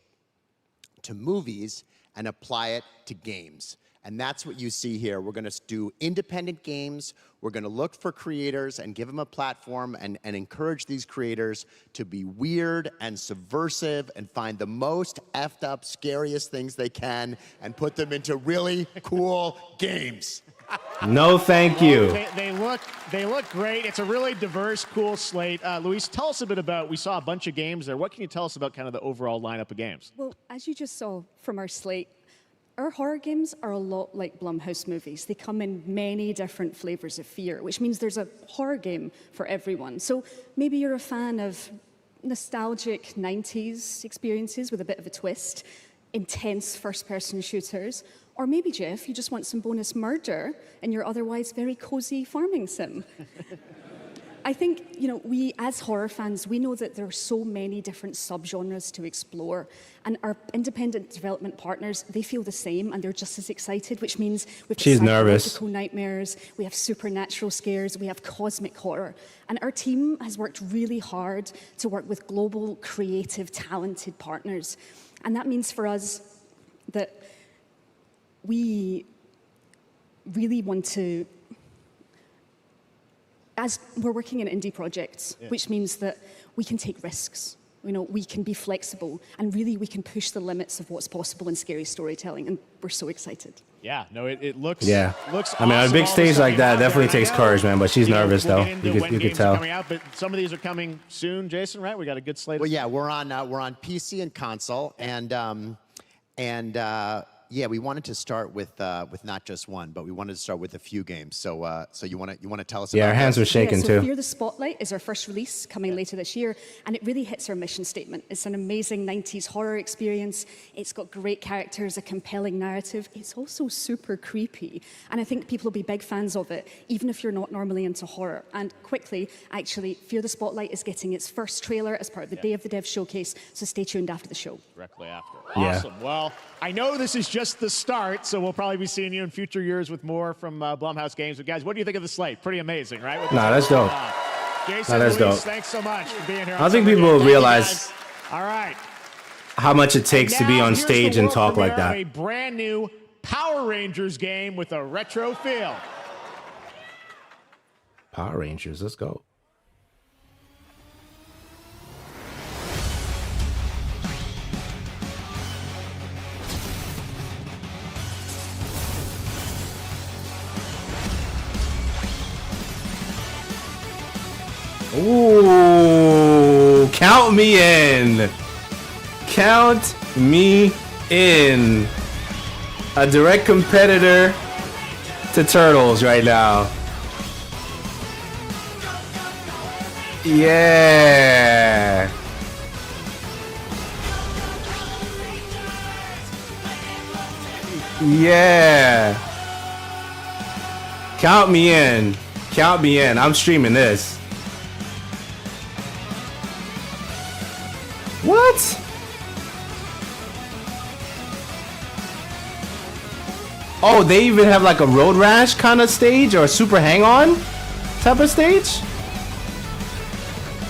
Speaker 9: to movies and apply it to games. And that's what you see here. We're gonna do independent games. We're gonna look for creators and give them a platform and encourage these creators to be weird and subversive and find the most effed up, scariest things they can and put them into really cool games.
Speaker 1: No, thank you.
Speaker 3: They look great. It's a really diverse, cool slate. Luis, tell us a bit about, we saw a bunch of games there. What can you tell us about kind of the overall lineup of games?
Speaker 11: Well, as you just saw from our slate, our horror games are a lot like Blumhouse movies. They come in many different flavors of fear, which means there's a horror game for everyone. So maybe you're a fan of nostalgic 90s experiences with a bit of a twist, intense first-person shooters, or maybe, Jeff, you just want some bonus murder in your otherwise very cozy farming sim. I think, we as horror fans, we know that there are so many different subgenres to explore, and our independent development partners, they feel the same, and they're just as excited, which means we've
Speaker 1: She's nervous.
Speaker 11: psychological nightmares, we have supernatural scares, we have cosmic horror, and our team has worked really hard to work with global, creative, talented partners, and that means for us that we really want to, as we're working in indie projects, which means that we can take risks, we can be flexible, and really we can push the limits of what's possible in scary storytelling, and we're so excited.
Speaker 3: Yeah, no, it looks.
Speaker 1: Yeah,
Speaker 3: looks
Speaker 1: I mean, on a
Speaker 3: awesome,
Speaker 1: big
Speaker 3: all the
Speaker 1: stage
Speaker 3: stuff
Speaker 1: like
Speaker 3: you
Speaker 1: that
Speaker 3: have there.
Speaker 1: definitely
Speaker 3: And I
Speaker 1: takes
Speaker 3: know,
Speaker 1: courage, man. But she's nervous
Speaker 3: we'll
Speaker 1: though.
Speaker 3: get into
Speaker 1: You
Speaker 3: when
Speaker 1: could
Speaker 3: games are
Speaker 1: tell.
Speaker 3: coming out, but some of these are coming soon, Jason, right? We got a good slate.
Speaker 9: Well, yeah, we're on PC and console, yeah, we wanted to start with not just one, but we wanted to start with a few games. So you want to tell us?
Speaker 1: Yeah,
Speaker 9: about
Speaker 1: our hands
Speaker 9: those?
Speaker 1: were shaking
Speaker 11: so
Speaker 1: too.
Speaker 11: Fear the Spotlight is our first release coming later this year, and it really hits our mission statement. It's an amazing 90s horror experience. It's got great characters, a compelling narrative. It's also super creepy, and I think people will be big fans of it, even if you're not normally into horror. And quickly, actually, Fear the Spotlight is getting its first trailer as part of the Day of the Dev showcase, so stay tuned after the show.
Speaker 3: Directly after.
Speaker 1: Yeah.
Speaker 3: Awesome. Well, I know this is just the start, so we'll probably be seeing you in future years with more from Blumhouse Games. But guys, what do you think of the slate? Pretty amazing, right?
Speaker 1: Nah, that's dope.
Speaker 3: Jason,
Speaker 1: That's
Speaker 3: Luis,
Speaker 1: dope.
Speaker 3: thanks so much for being here.
Speaker 1: I don't think people will realize
Speaker 3: Guys. All right.
Speaker 1: how much it takes to be
Speaker 3: Now,
Speaker 1: on
Speaker 3: here's
Speaker 1: stage
Speaker 3: the
Speaker 1: and
Speaker 3: world
Speaker 1: talk like
Speaker 3: premiere of
Speaker 1: that.
Speaker 3: A brand new Power Rangers game with a retro feel.
Speaker 1: Power Rangers, let's go. Ooh, count me in. Count me in. A direct competitor to Turtles right now. Yeah. Yeah. Count me in. Count me in. I'm streaming this. What? Oh, they even have like a road rash kind of stage or a super hang-on type of stage?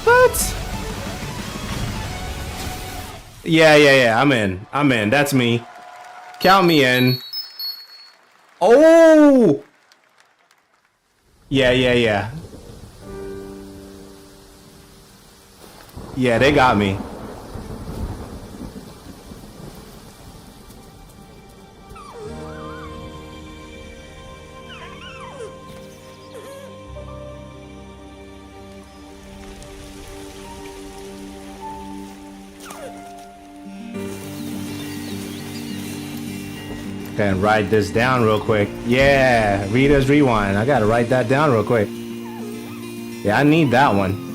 Speaker 1: What? Yeah. I'm in. That's me. Count me in. Oh! Yeah. Yeah, they got me. And write this down real quick. Yeah, Reader's Rewind. I gotta write that down real quick. Yeah, I need that one.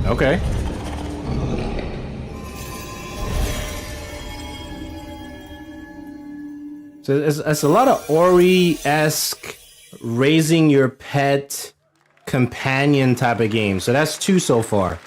Speaker 1: Okay. So it's a lot of Ori-esque raising your pet companion type of game. So that's 2 so far.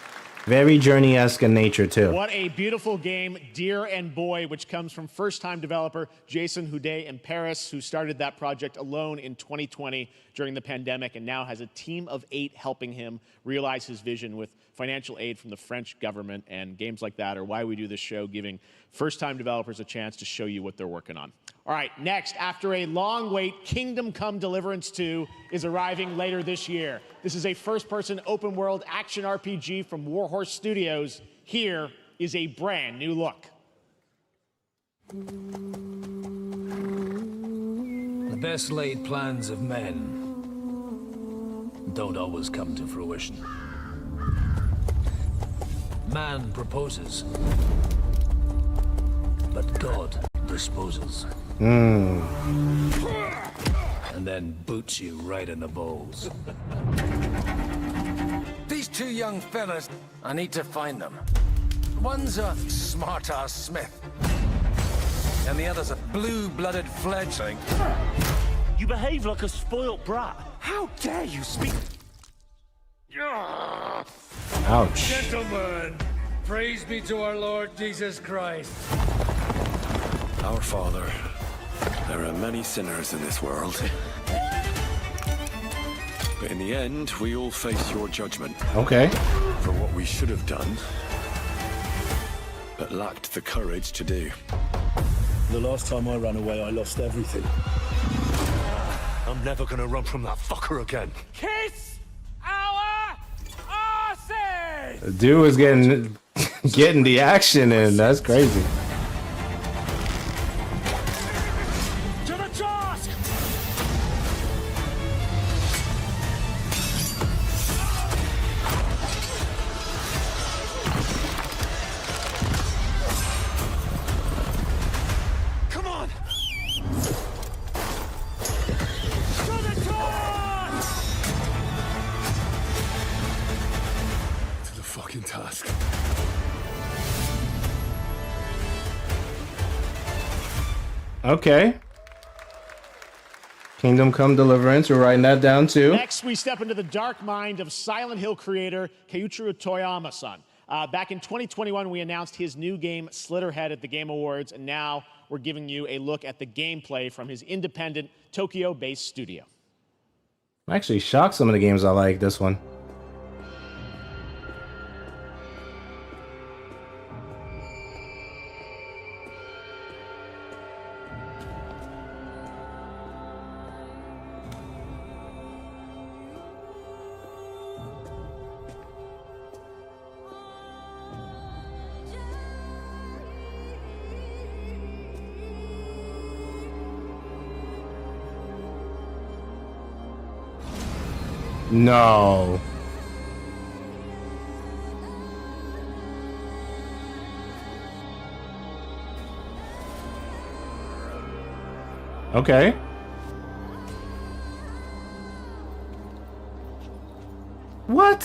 Speaker 1: Very Journey-esque in nature too.
Speaker 3: What a beautiful game, Dear and Boy, which comes from first-time developer Jason Houdet in Paris, who started that project alone in 2020 during the pandemic and now has a team of 8 helping him realize his vision with financial aid from the French government. And games like that are why we do this show, giving first-time developers a chance to show you what they're working on. All right, next, after a long wait, Kingdom Come Deliverance 2 is arriving later this year. This is a first-person open-world action RPG from Warhorse Studios. Here is a brand new look.
Speaker 12: The best laid plans of men don't always come to fruition. Man proposes, but God disposes. And then boots you right in the balls.
Speaker 21: These 2 young fellas, I need to find them. One's a smart-ass smith, and the other's a blue-blooded fledgling.
Speaker 14: You behave like a spoilt brat.
Speaker 21: How dare you speak?
Speaker 1: Ouch.
Speaker 15: Gentlemen, praise be to our Lord Jesus Christ.
Speaker 16: Our Father, there are many sinners in this world. But in the end, we all face your judgment.
Speaker 1: Okay.
Speaker 16: For what we should have done, but lacked the courage to do.
Speaker 21: The last time I ran away, I lost everything. I'm never gonna run from that fucker again.
Speaker 13: Kiss our asses!
Speaker 1: Dude was getting the action in. That's crazy.
Speaker 13: To the task!
Speaker 21: Come on!
Speaker 13: To the task!
Speaker 16: To the fucking task.
Speaker 1: Okay. Kingdom Come Deliverance. We're writing that down too.
Speaker 3: Next, we step into the dark mind of Silent Hill creator Keiichiro Toyama-san. Back in 2021, we announced his new game, Slitterhead, at the Game Awards, and now we're giving you a look at the gameplay from his independent, Tokyo-based studio.
Speaker 1: I'm actually shocked some of the games I like this one. No. Okay. What?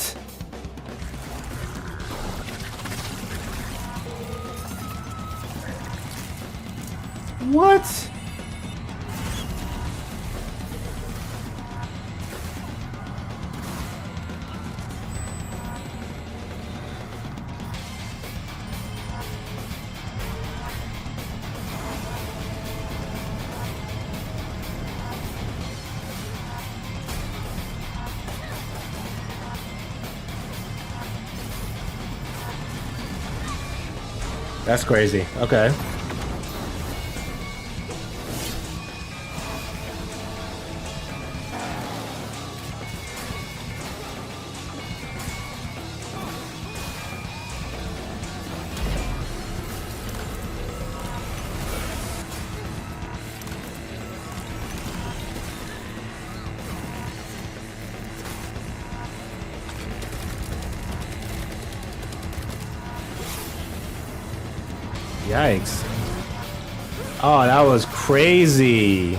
Speaker 1: What? That's crazy. Okay. Yikes. Oh, that was crazy.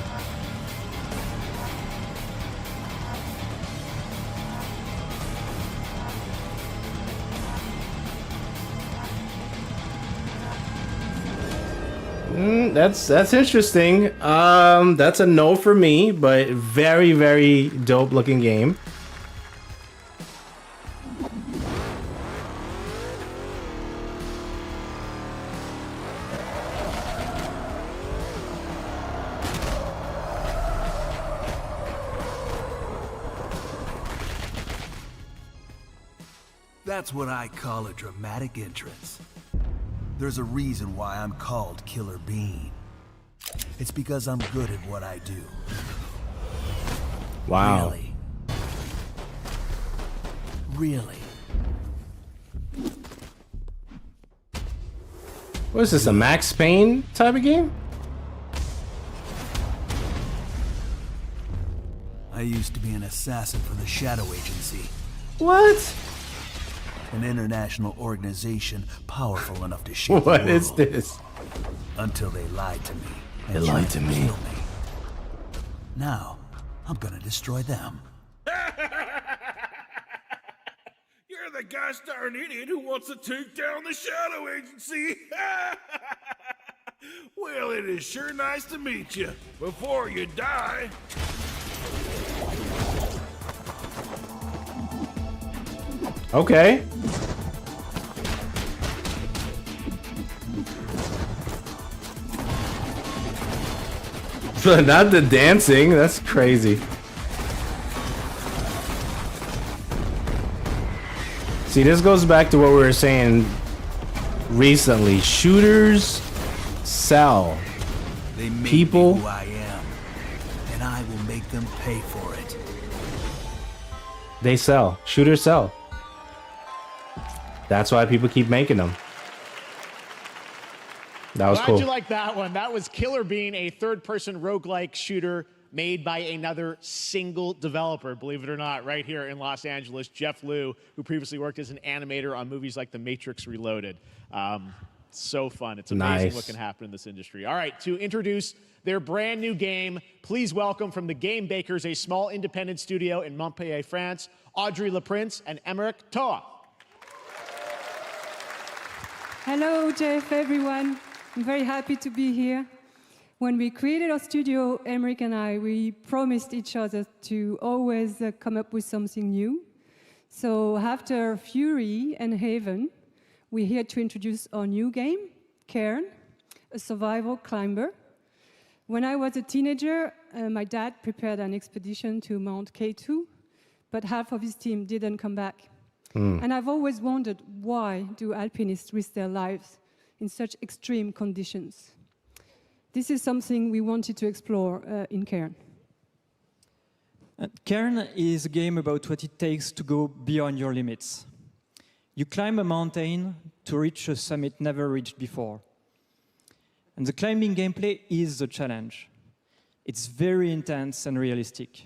Speaker 1: That's interesting. That's a no for me, but very, very dope looking game.
Speaker 2: That's what I call a dramatic entrance. There's a reason why I'm called Killer Bean. It's because I'm good at what I do.
Speaker 1: Wow.
Speaker 2: Really?
Speaker 1: What is this, a Max Payne type of game?
Speaker 2: I used to be an assassin for the Shadow Agency.
Speaker 1: What?
Speaker 2: An international organization powerful enough to shape the
Speaker 1: What
Speaker 2: world.
Speaker 1: is this?
Speaker 2: Until they lied to me.
Speaker 1: They lied to me.
Speaker 2: Kill me. Now, I'm gonna destroy them.
Speaker 17: You're the gosh darn idiot who wants to take down the Shadow Agency. Well, it is sure nice to meet you. Before you die.
Speaker 1: Okay. Not the dancing, that's crazy. See, this goes back to what we were saying recently. Shooters sell.
Speaker 2: They make
Speaker 1: People
Speaker 2: me who I am, and I will make them pay for it.
Speaker 1: They sell. Shooters sell. That's why people keep making them. That was
Speaker 3: Glad
Speaker 1: cool.
Speaker 3: you like that one. That was Killer Bean, a third-person roguelike shooter made by another single developer, believe it or not, right here in Los Angeles, Jeff Liu, who previously worked as an animator on movies like The Matrix Reloaded. So fun. It's amazing what can happen in this industry. All right, to introduce their brand new game, please welcome from the Game Bakers, a small independent studio in Montpellier, France, Audrey Laprince and Emmerich Toa.
Speaker 18: Hello, Jeff, everyone. I'm very happy to be here. When we created our studio, Emmerich and I, we promised each other to always come up with something new. So after Fury and Haven, we're here to introduce our new game, Cairn, a survival climber. When I was a teenager, my dad prepared an expedition to Mount K2, but half of his team didn't come back. And I've always wondered, why do alpinists risk their lives in such extreme conditions? This is something we wanted to explore in Cairn.
Speaker 10: Cairn is a game about what it takes to go beyond your limits. You climb a mountain to reach a summit never reached before. And the climbing gameplay is the challenge. It's very intense and realistic.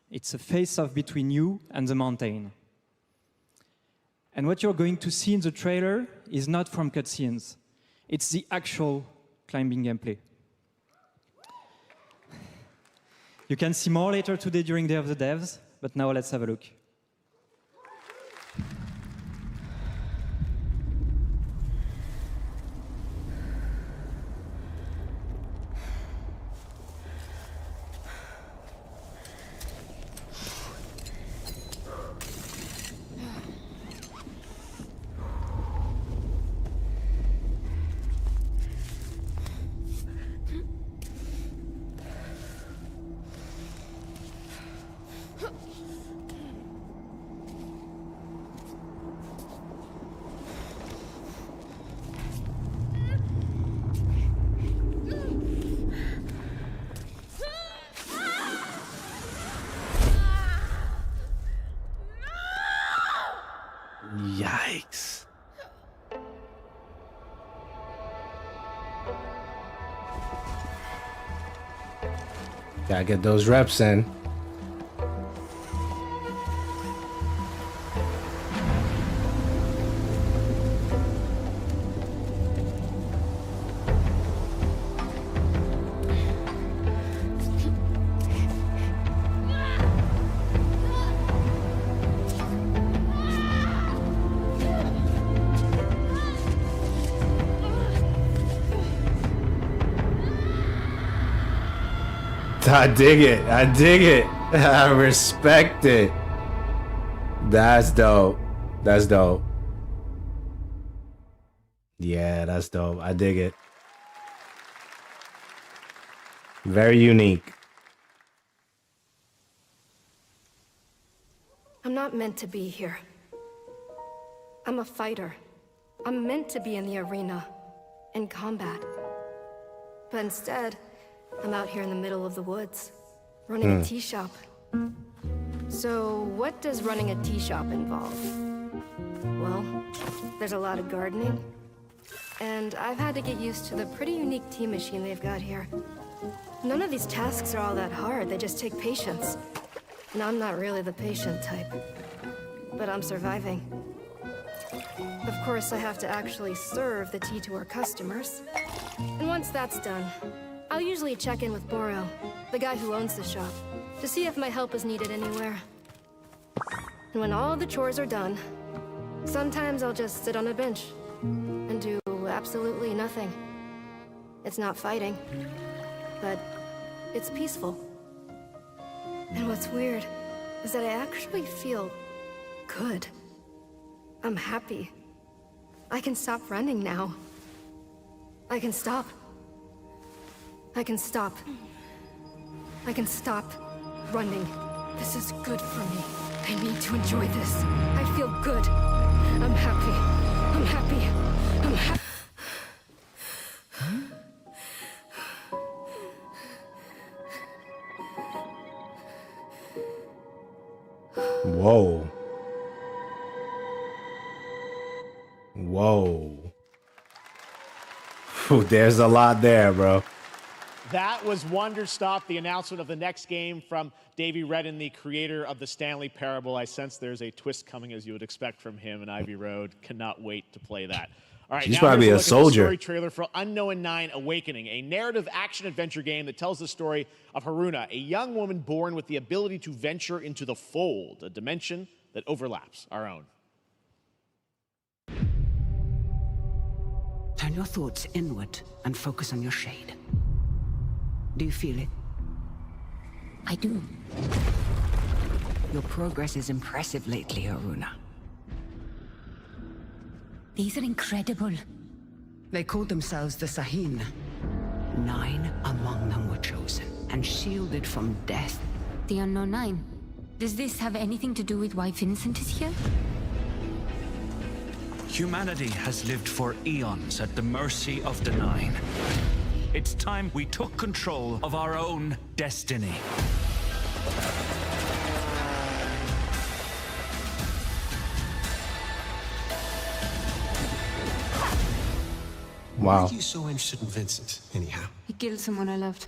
Speaker 10: It's a face-off between you and the mountain. And what you're going to see in the trailer is not from cutscenes. It's the actual climbing gameplay. You can see more later today during Day of the Devs, but now let's have a look.
Speaker 1: Yikes. Gotta get those reps in. I dig it. I dig it. I respect it. That's dope. That's dope. Yeah, that's dope. I dig it. Very unique.
Speaker 19: I'm not meant to be here. I'm a fighter. I'm meant to be in the arena, in combat. But instead, I'm out here in the middle of the woods, running a tea shop. So, what does running a tea shop involve? Well, there's a lot of gardening, and I've had to get used to the pretty unique tea machine they've got here. None of these tasks are all that hard, they just take patience. And I'm not really the patient type, but I'm surviving. Of course, I have to actually serve the tea to our customers. And once that's done, I'll usually check in with Boro, the guy who owns the shop, to see if my help is needed anywhere. And when all the chores are done, sometimes I'll just sit on a bench and do absolutely nothing. It's not fighting, but it's peaceful. And what's weird is that I actually feel good. I'm happy. I can stop running now. I can stop. I can stop. I can stop running. This is good for me. I need to enjoy this. I feel good. I'm happy. I'm happy. I'm happy.
Speaker 1: Whoa. Whoa. Whew, there's a lot there, bro.
Speaker 3: That was Wonderstop, the announcement of the next game from Davey Redden, the creator of the Stanley Parable. I sense there's a twist coming, as you would expect from him in Ivy Road. Cannot wait to play that. All right,
Speaker 1: He's
Speaker 3: now
Speaker 1: probably
Speaker 3: here's
Speaker 1: a
Speaker 3: look at the
Speaker 1: soldier.
Speaker 3: story trailer for Unknown 9 Awakening, a narrative action-adventure game that tells the story of Haruna, a young woman born with the ability to venture into the fold, a dimension that overlaps our own.
Speaker 20: Turn your thoughts inward and focus on your shade. Do you feel it?
Speaker 23: I do.
Speaker 20: Your progress is impressive lately, Haruna.
Speaker 23: These are incredible.
Speaker 20: They call themselves the Sahin. 9 among them were chosen and shielded from death.
Speaker 23: The Unknown Nine. Does this have anything to do with why Vincent is here?
Speaker 5: Humanity has lived for eons at the mercy of the Nine. It's time we took control of our own destiny.
Speaker 1: Wow.
Speaker 8: Why are you so interested in Vincent, anyhow?
Speaker 23: He killed someone I loved.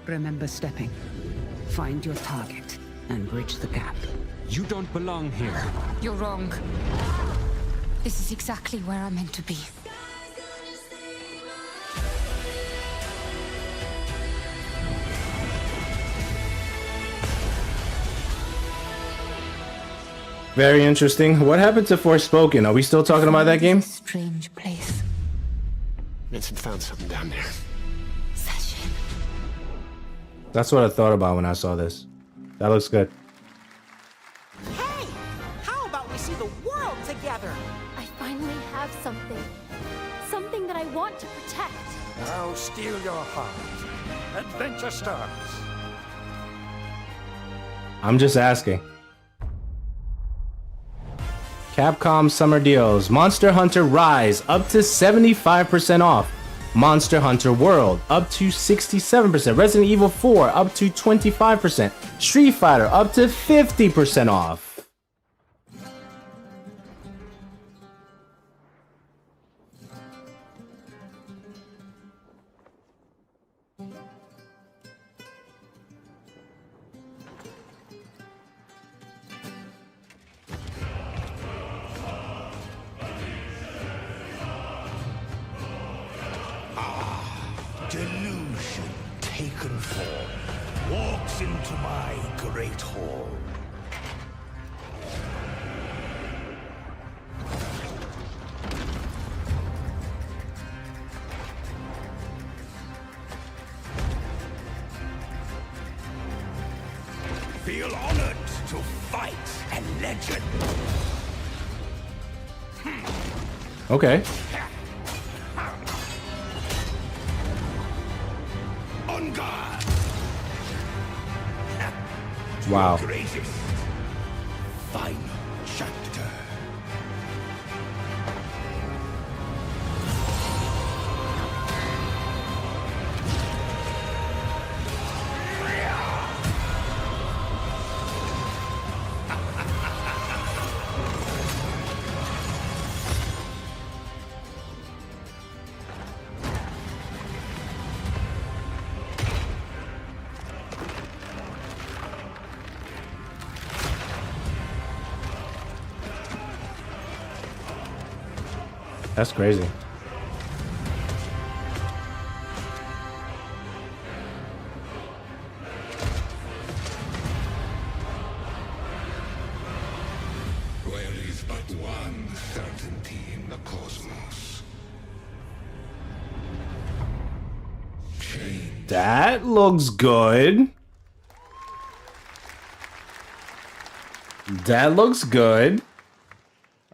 Speaker 20: Remember stepping. Find your target and bridge the gap.
Speaker 5: You don't belong here.
Speaker 23: You're wrong. This is exactly where I'm meant to be.
Speaker 1: Very interesting. What happened to Forspoken? Are we still talking about that game?
Speaker 23: Strange place.
Speaker 8: Vincent found something down there.
Speaker 1: That's what I thought about when I saw this. That looks good.
Speaker 22: Hey! How about we see the world together?
Speaker 19: I finally have something. Something that I want to protect.
Speaker 15: Now steal your heart. Adventure starts.
Speaker 1: I'm just asking. Capcom Summer Deals. Monster Hunter Rise up to 75% off. Monster Hunter World up to 67%. Resident Evil 4 up to 25%. Street Fighter up to 50% off.
Speaker 2: Delusion taken form walks into my great hall. Feel honored to fight a legend.
Speaker 1: Okay.
Speaker 2: On guard.
Speaker 1: Wow.
Speaker 2: Greatest final chapter.
Speaker 1: That's crazy.
Speaker 4: There is but one certainty in the cosmos.
Speaker 1: That looks good. That looks good.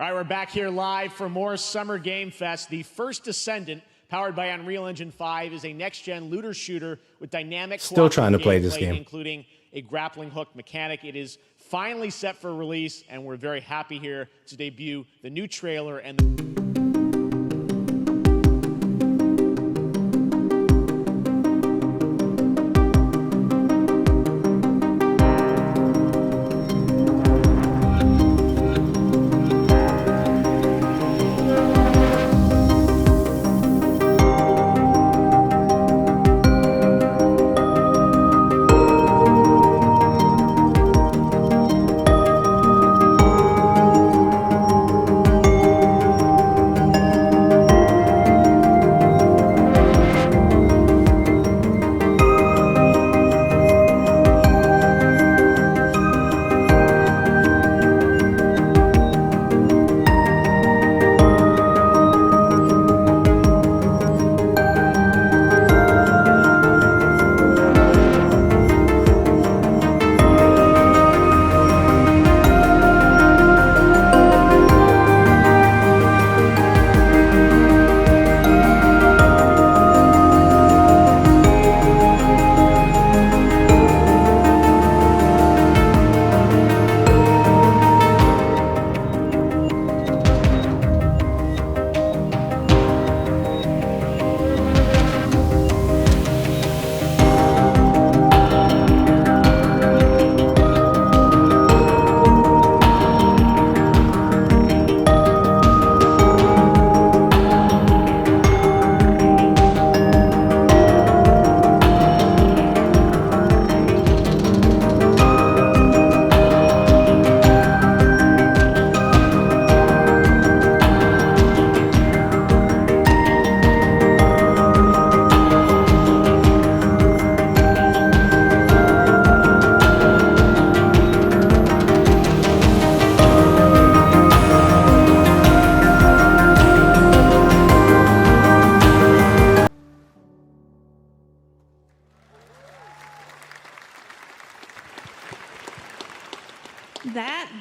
Speaker 3: All right, we're back here live for more Summer Game Fest. The first Descendant, powered by Unreal Engine 5, is a next-gen looter shooter with dynamic
Speaker 1: Still trying to play
Speaker 3: gameplay,
Speaker 1: this game.
Speaker 3: including a grappling hook mechanic. It is finally set for release, and we're very happy here to debut the new trailer and the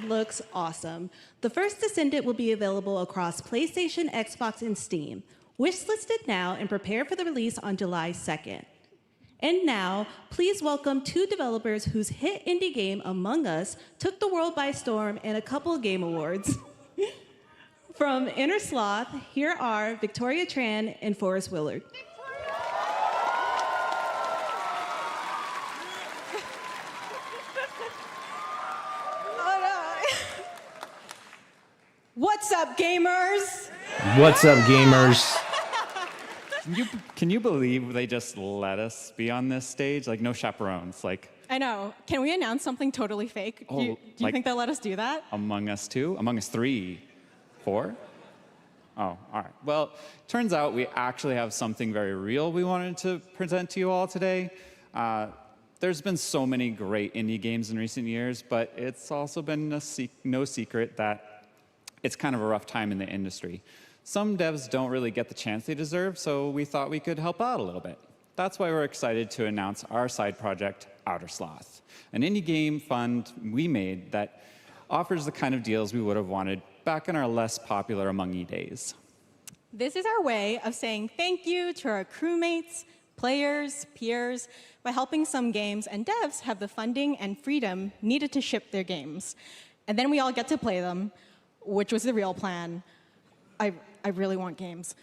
Speaker 6: looks awesome. The first Descendant will be available across PlayStation, Xbox, and Steam. Wishlisted now and prepare for the release on July 2nd. And now, please welcome 2 developers whose hit indie game, Among Us, took the world by storm in a couple of game awards. From Inner Sloth, here are Victoria Tran and Forrest Willard.
Speaker 7: What's up, gamers?
Speaker 1: What's up, gamers?
Speaker 9: Can you believe they just let us be on this stage? Like, no chaperones. Like,
Speaker 7: I know. Can we announce something totally fake? Do you
Speaker 9: like-
Speaker 7: think they'll let us do that?
Speaker 9: Among Us 2? Among Us 3? 4? Oh, all right. Well, turns out we actually have something very real we wanted to present to you all today. There's been so many great indie games in recent years, but it's also been no secret that it's kind of a rough time in the industry. Some devs don't really get the chance they deserve, so we thought we could help out a little bit. That's why we're excited to announce our side project, Outer Sloth, an indie game fund we made that offers the kind of deals we would have wanted back in our less popular Among E days.
Speaker 7: This is our way of saying thank you to our crewmates, players, peers, by helping some games and devs have the funding and freedom needed to ship their games. And then we all get to play them, which was the real plan. I really want games.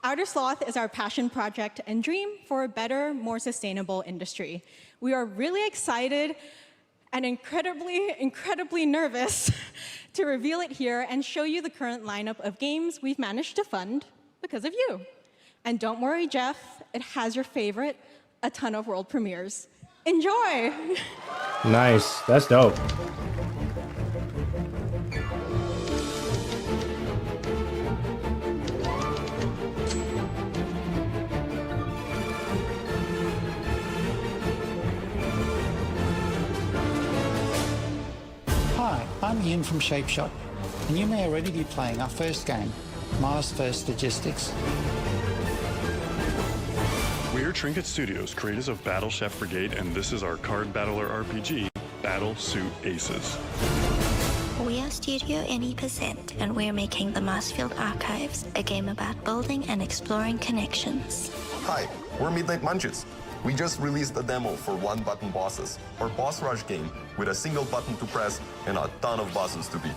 Speaker 7: Outer Sloth is our passion project and dream for a better, more sustainable industry. We are really excited and incredibly nervous to reveal it here and show you the current lineup of games we've managed to fund because of you. And don't worry, Jeff, it has your favorite, a ton of world premieres. Enjoy!
Speaker 1: Nice. That's dope.
Speaker 24: Hi, I'm Ian from Shapeshot, and you may already be playing our first game, Mars First Logistics.
Speaker 25: We're Trinket Studios, creators of Battle Chef Brigade, and this is our card battler RPG, Battle Suit Aces.
Speaker 26: We are Studio 80%, and we're making the Marsfield Archives, a game about building and exploring connections.
Speaker 27: Hi, we're Midnight Munches. We just released a demo for one-button bosses, our boss rush game with a single button to press and a ton of bosses to beat.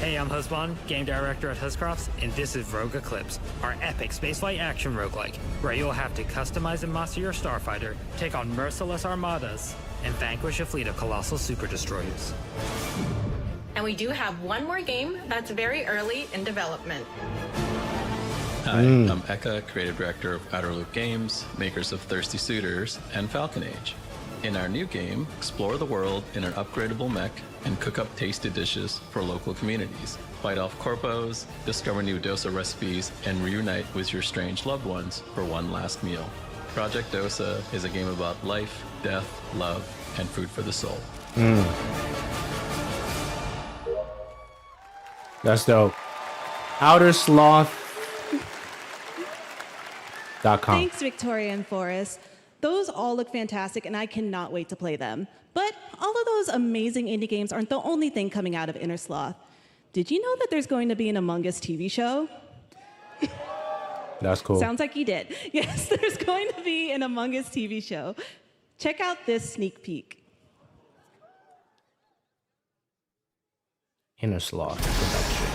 Speaker 28: Hey, I'm Husband, game director at Huscrofts, and this is Rogue Eclipse, our epic spaceflight action roguelike, where you'll have to customize and master your starfighter, take on merciless armadas, and vanquish a fleet of colossal super destroyers.
Speaker 29: And we do have one more game that's very early in development.
Speaker 30: Hi, I'm Eka, creative director of Outer Loop Games, makers of Thirsty Suitors and Falcon Age. In our new game, explore the world in an upgradable mech and cook up tasty dishes for local communities. Fight off corpos, discover new dosa recipes, and reunite with your strange loved ones for one last meal. Project Dosa is a game about life, death, love, and food for the soul.
Speaker 1: That's dope. OuterSloth.com.
Speaker 6: Thanks, Victoria and Forrest. Those all look fantastic, and I cannot wait to play them. But all of those amazing indie games aren't the only thing coming out of Inner Sloth. Did you know that there's going to be an Among Us TV show?
Speaker 1: That's cool.
Speaker 6: Sounds like you did. Yes, there's going to be an Among Us TV show. Check out this sneak peek.
Speaker 1: Inner Sloth Productions.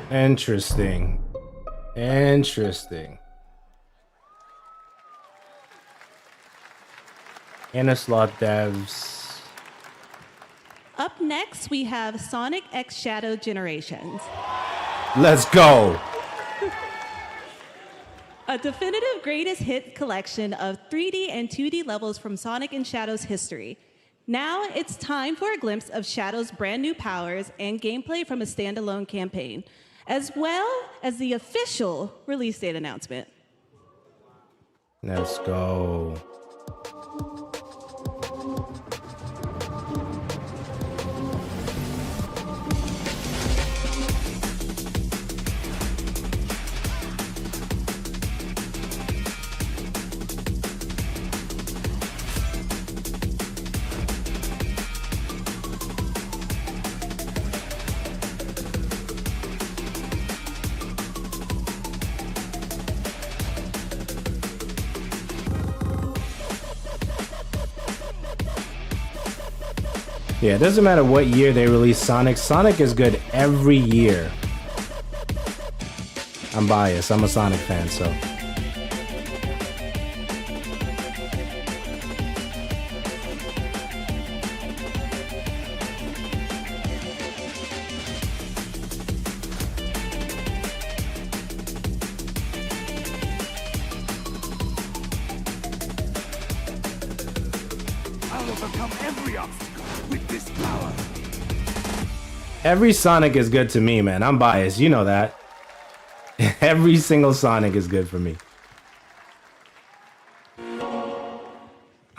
Speaker 1: Interesting. Interesting. Inner Sloth devs.
Speaker 6: Up next, we have Sonic X Shadow Generations.
Speaker 1: Let's go.
Speaker 6: A definitive greatest hit collection of 3D and 2D levels from Sonic and Shadow's history. Now it's time for a glimpse of Shadow's brand new powers and gameplay from a standalone campaign, as well as the official release date announcement.
Speaker 1: Let's go. Yeah, it doesn't matter what year they release Sonic. Sonic is good every year. I'm biased. I'm a Sonic fan, so.
Speaker 15: I'll overcome every obstacle with this power.
Speaker 1: Every Sonic is good to me, man. I'm biased. You know that. Every single Sonic is good for me.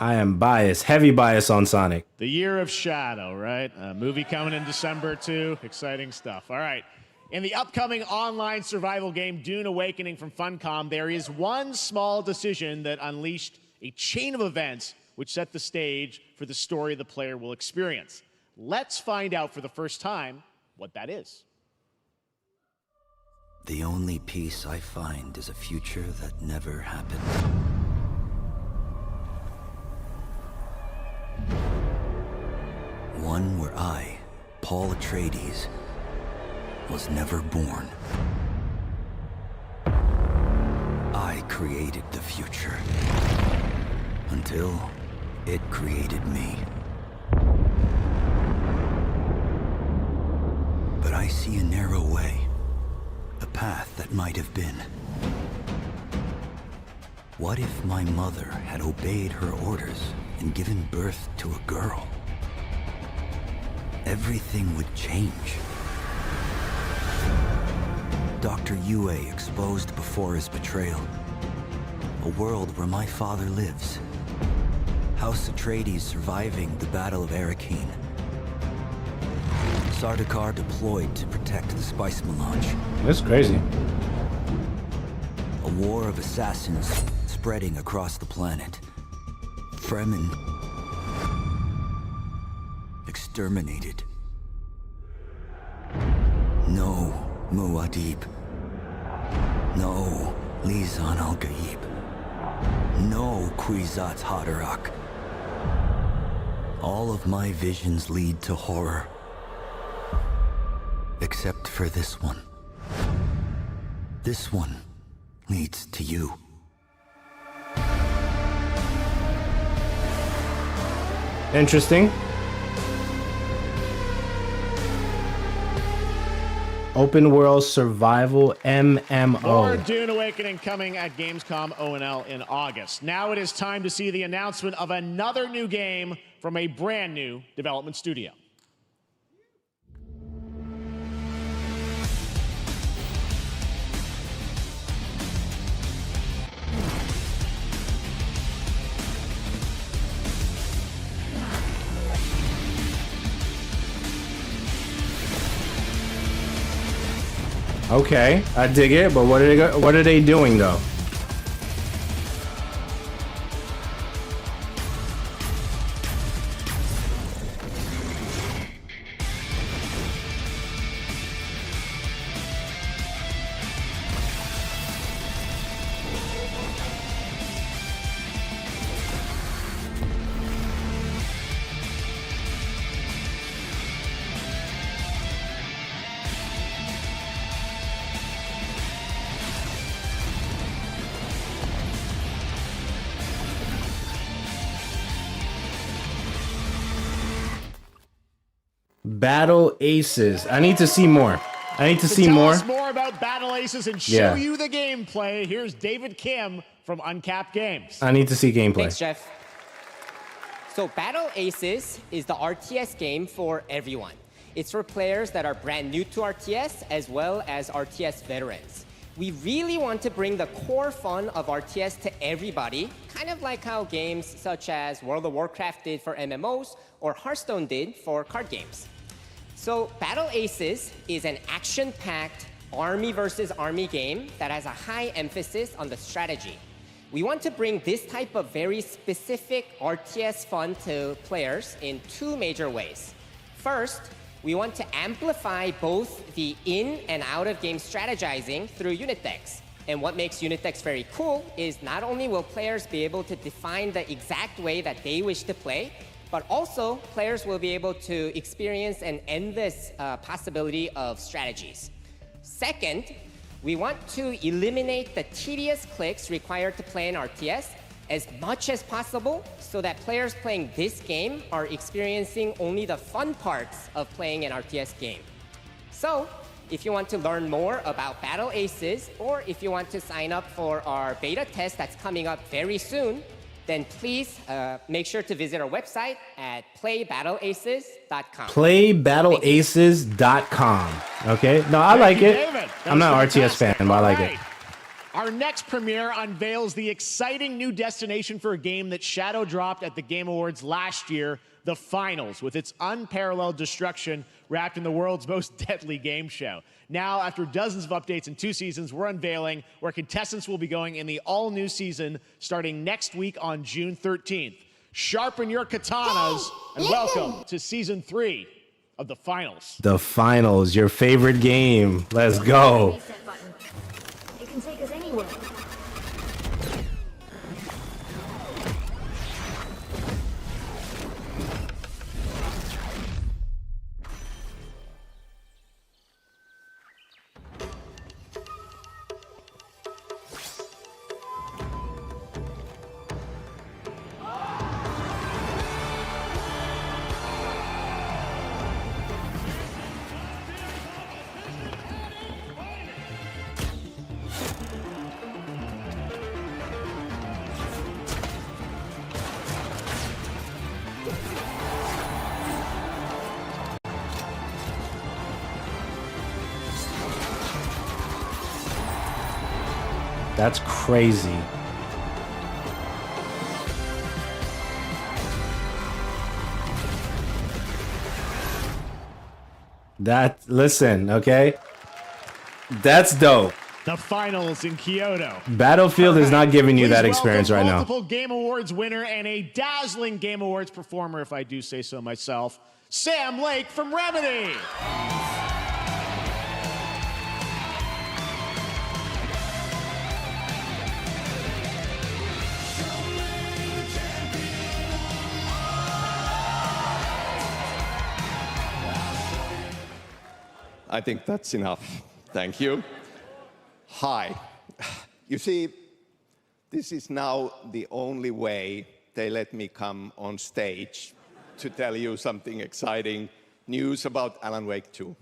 Speaker 1: I am biased. Heavy bias on Sonic.
Speaker 3: The Year of Shadow, right? A movie coming in December, too. Exciting stuff. All right. In the upcoming online survival game, Dune Awakening from Funcom, there is one small decision that unleashed a chain of events which set the stage for the story the player will experience. Let's find out for the first time what that is.
Speaker 2: The only peace I find is a future that never happened. One where I, Paul Atreides, was never born. I created the future until it created me. But I see a narrow way, a path that might have been. What if my mother had obeyed her orders and given birth to a girl? Everything would change. Dr. Yue exposed before his betrayal. A world where my father lives. House Atreides surviving the Battle of Arrakeen. Sardaukar deployed to protect the spice melange.
Speaker 1: That's crazy.
Speaker 2: A war of assassins spreading across the planet. Fremen exterminated. No Muad'Dib. No Lisan al-Gaib. No Kwisatz Haderach. All of my visions lead to horror. Except for this one. This one leads to you.
Speaker 1: Interesting. Open world survival MMO.
Speaker 3: More Dune Awakening coming at Gamescom O&L in August. Now it is time to see the announcement of another new game from a brand new development studio.
Speaker 1: Okay, I dig it, but what are they doing though? Battle Aces. I need to see more. I need to
Speaker 3: To
Speaker 1: see
Speaker 3: tell
Speaker 1: more.
Speaker 3: us more about Battle Aces and show you the gameplay, here's David Kim from Uncapped Games.
Speaker 1: I need to see gameplay.
Speaker 10: Thanks, Jeff. So Battle Aces is the RTS game for everyone. It's for players that are brand new to RTS as well as RTS veterans. We really want to bring the core fun of RTS to everybody, kind of like how games such as World of Warcraft did for MMOs or Hearthstone did for card games. So Battle Aces is an action-packed army versus army game that has a high emphasis on the strategy. We want to bring this type of very specific RTS fun to players in two major ways. First, we want to amplify both the in and out of game strategizing through unit decks. And what makes unit decks very cool is not only will players be able to define the exact way that they wish to play, but also players will be able to experience an endless possibility of strategies. Second, we want to eliminate the tedious clicks required to play an RTS as much as possible so that players playing this game are experiencing only the fun parts of playing an RTS game. So, if you want to learn more about Battle Aces, or if you want to sign up for our beta test that's coming up very soon, then please make sure to visit our website at playbattleaces.com.
Speaker 1: Playbattleaces.com. Okay? No, I like it.
Speaker 3: David.
Speaker 1: I'm not an RTS fan, but I like it.
Speaker 3: Our next premiere unveils the exciting new destination for a game that shadow dropped at the Game Awards last year, the Finals, with its unparalleled destruction wrapped in the world's most deadly game show. Now, after dozens of updates in 2 seasons, we're unveiling where contestants will be going in the all-new season starting next week on June 13th. Sharpen your katanas and welcome to Season 3 of the Finals.
Speaker 1: The Finals, your favorite game. Let's go.
Speaker 11: It can take us anywhere.
Speaker 1: That's crazy. Listen, okay? That's dope.
Speaker 3: The Finals in Kyoto.
Speaker 1: Battlefield is not giving you that experience right now.
Speaker 3: Multiple Game Awards winner and a dazzling Game Awards performer, if I do say so myself, Sam Lake from Remedy.
Speaker 12: I think that's enough. Thank you. Hi. You see, this is now the only way they let me come on stage to tell you something exciting news about Alan Wake 2.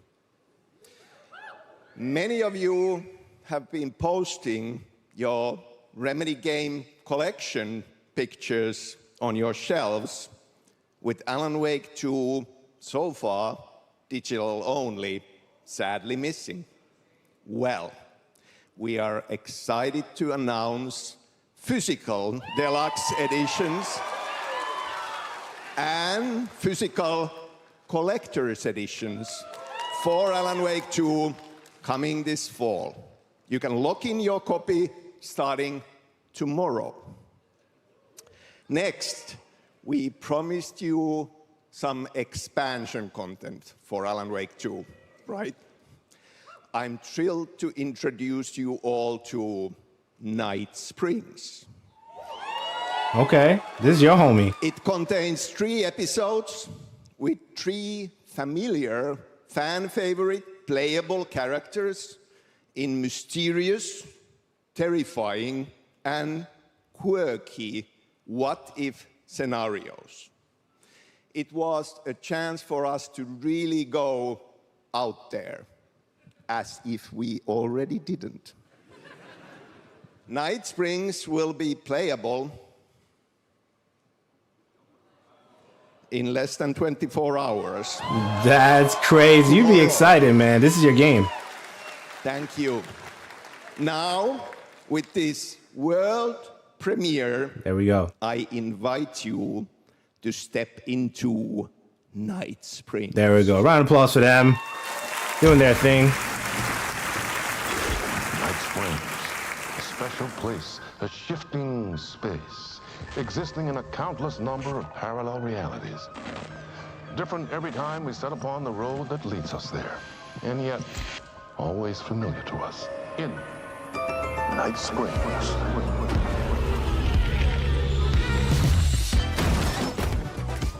Speaker 12: Many of you have been posting your Remedy game collection pictures on your shelves with Alan Wake 2 so far digital only, sadly missing. Well, we are excited to announce physical deluxe editions and physical collector's editions for Alan Wake 2 coming this fall. You can lock in your copy starting tomorrow. Next, we promised you some expansion content for Alan Wake 2, right? I'm thrilled to introduce you all to Night Springs.
Speaker 1: Okay, this is your homie.
Speaker 12: It contains 3 episodes with 3 familiar, fan-favorite, playable characters in mysterious, terrifying, and quirky what-if scenarios. It was a chance for us to really go out there, as if we already didn't. Night Springs will be playable in less than 24 hours.
Speaker 1: That's crazy. You'd be excited, man. This is your game.
Speaker 12: Thank you. Now, with this world premiere,
Speaker 1: there we go.
Speaker 12: I invite you to step into Night Springs.
Speaker 1: There we go. Round of applause for them. Doing their thing.
Speaker 5: Night Springs, a special place, a shifting space, existing in a countless number of parallel realities. Different every time we set upon the road that leads us there, and yet always familiar to us in Night Springs.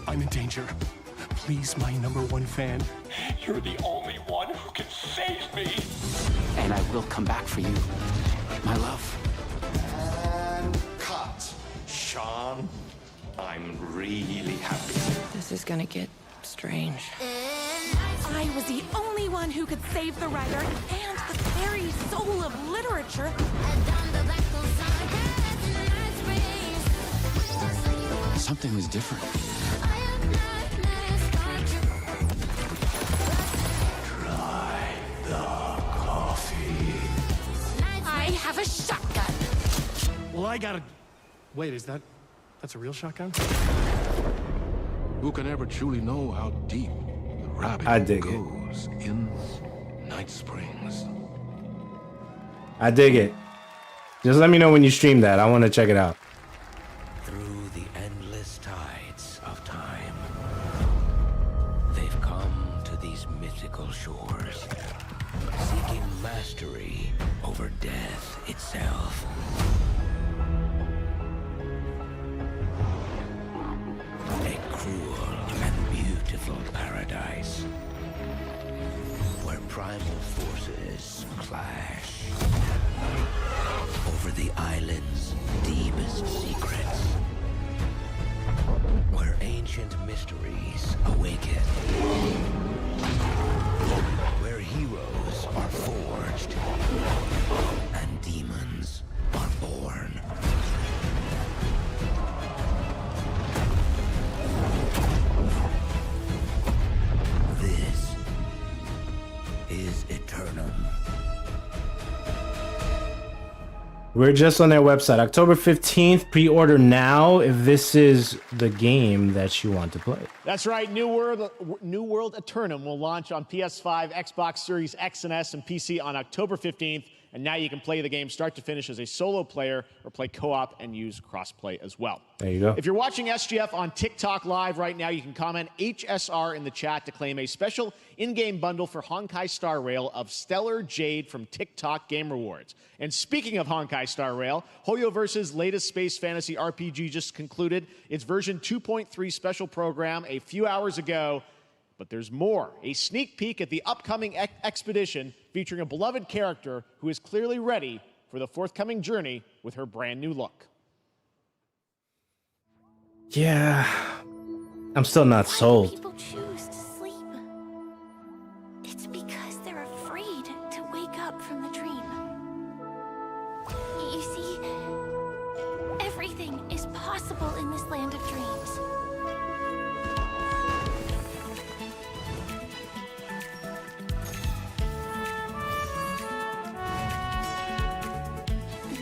Speaker 8: I'm in danger. Please, my #1 fan. You're the only one who can save me.
Speaker 13: And I will come back for you, my love.
Speaker 12: And cut. Sean, I'm really happy.
Speaker 14: This is gonna get strange.
Speaker 16: I was the only one who could save the writer and the very soul of literature.
Speaker 13: Something was different.
Speaker 8: Try the coffee.
Speaker 16: I have a shotgun.
Speaker 8: Well, I gotta... Wait, that's a real shotgun?
Speaker 5: Who can ever truly know how deep the rabbit
Speaker 1: I dig
Speaker 5: goes in Night Springs?
Speaker 1: I dig it. Just let me know when you stream that. I want to check it out.
Speaker 17: Through the endless tides of time, they've come to these mythical shores, seeking mastery over death itself. A cruel and beautiful paradise, where primal forces clash over the island's deepest secrets, where ancient mysteries awaken, where heroes are forged and demons are born. This is Eternum.
Speaker 1: We're just on their website. October 15th, pre-order now if this is the game that you want to play.
Speaker 3: That's right. New World Eternum will launch on PS5, Xbox Series X and S, and PC on October 15th. And now you can play the game start to finish as a solo player or play co-op and use crossplay as well.
Speaker 1: There you go.
Speaker 3: If you're watching SGF on TikTok Live right now, you can comment HSR in the chat to claim a special in-game bundle for Honkai Star Rail of Stellar Jade from TikTok Game Rewards. And speaking of Honkai Star Rail, Hoyoverse's latest space fantasy RPG just concluded its version 2.3 special program a few hours ago. But there's more. A sneak peek at the upcoming expedition featuring a beloved character who is clearly ready for the forthcoming journey with her brand new look.
Speaker 1: Yeah, I'm still not sold.
Speaker 16: People choose to sleep. It's because they're afraid to wake up from the dream. You see, everything is possible in this land of dreams.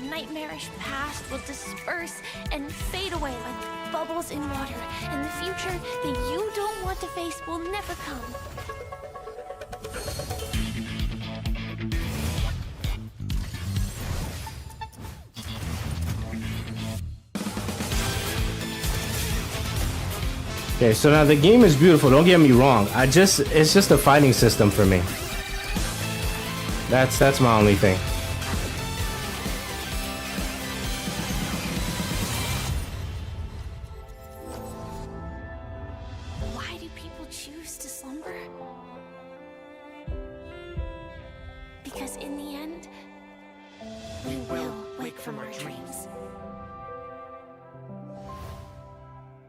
Speaker 16: Nightmarish past will disperse and fade away like bubbles in water, and the future that you don't want to face will never come.
Speaker 1: Okay, so now the game is beautiful, don't get me wrong. It's just a fighting system for me. That's my only thing.
Speaker 16: Why do people choose to slumber? Because in the end, we will wake from our dreams.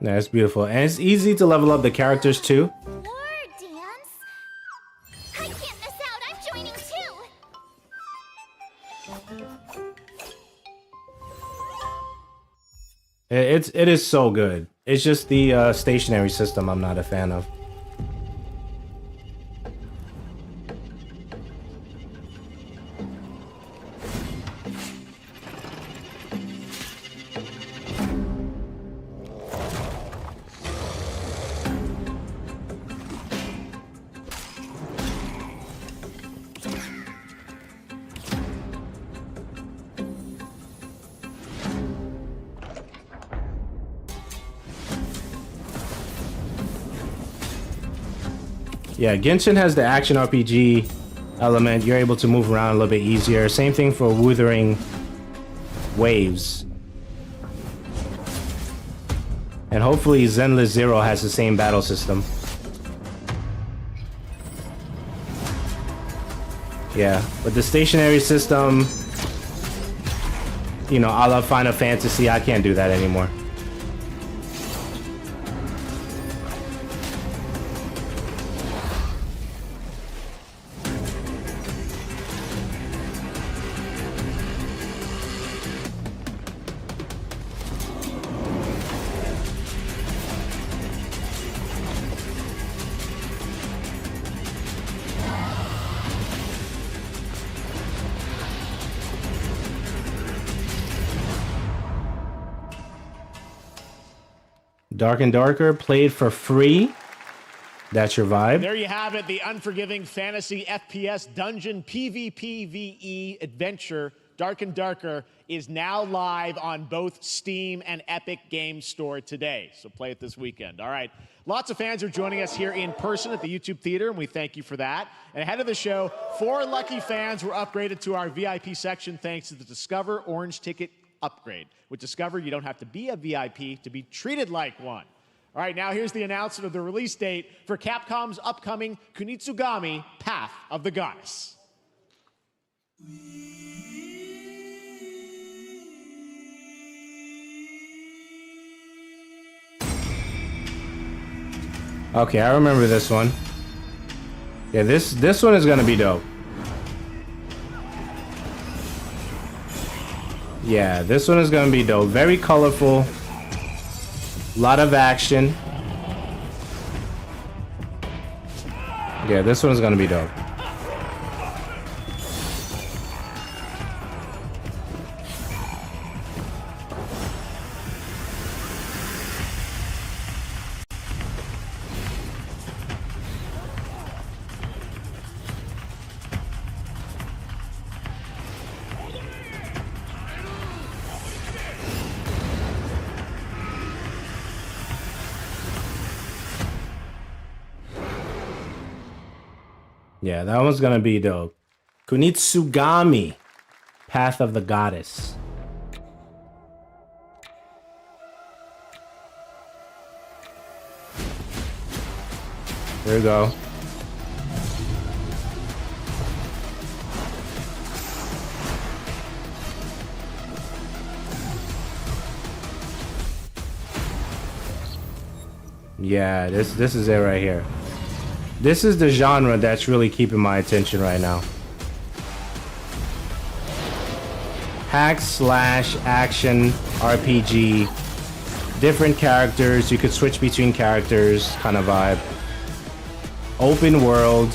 Speaker 1: Yeah, it's beautiful. And it's easy to level up the characters too.
Speaker 16: War dance? I can't miss out. I'm joining too.
Speaker 1: It is so good. It's just the stationary system I'm not a fan of. Yeah, Genshin has the action RPG element. You're able to move around a little bit easier. Same thing for Wuthering Waves. And hopefully Zenless Zero has the same battle system. Yeah, but the stationary system, you know, a la Final Fantasy, I can't do that anymore. Dark and Darker played for free. That's your vibe.
Speaker 3: There you have it, the unforgiving fantasy FPS dungeon PvPvE adventure. Dark and Darker is now live on both Steam and Epic Games Store today. So play it this weekend. All right. Lots of fans are joining us here in person at the YouTube Theater, and we thank you for that. And ahead of the show, 4 lucky fans were upgraded to our VIP section thanks to the Discover Orange Ticket upgrade. With Discover, you don't have to be a VIP to be treated like one. All right, now here's the announcement of the release date for Capcom's upcoming Kunitsugami Path of the Goddess.
Speaker 1: Okay, I remember this one. Yeah, this one is gonna be dope. Yeah, this one is gonna be dope. Very colorful. Lot of action. Yeah, this one's gonna be dope. Yeah, that one's gonna be dope. Kunitsugami, Path of the Goddess. There we go. Yeah, this is it right here. This is the genre that's really keeping my attention right now. Hack slash action RPG. Different characters, you could switch between characters kind of vibe. Open world.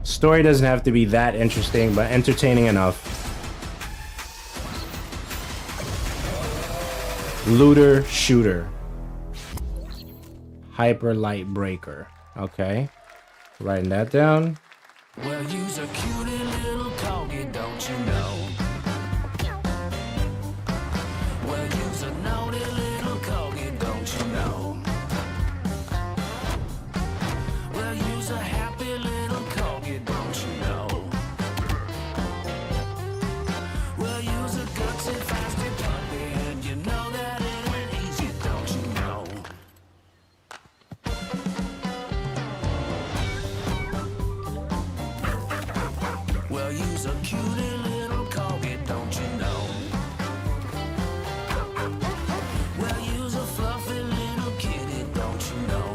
Speaker 1: Story doesn't have to be that interesting, but entertaining enough. Looter shooter. Hyper light breaker. Okay. Writing that down.
Speaker 17: Well, you's a cutie little corgi, don't you know? Well, you's a naughty little corgi, don't you know? Well, you's a happy little corgi, don't you know? Well, you's a gutsy, fasty puppy, and you know that it ain't easy, don't you know? Well, you's a cutie little corgi, don't you know? Well, you's a fluffy little kitty, don't you know?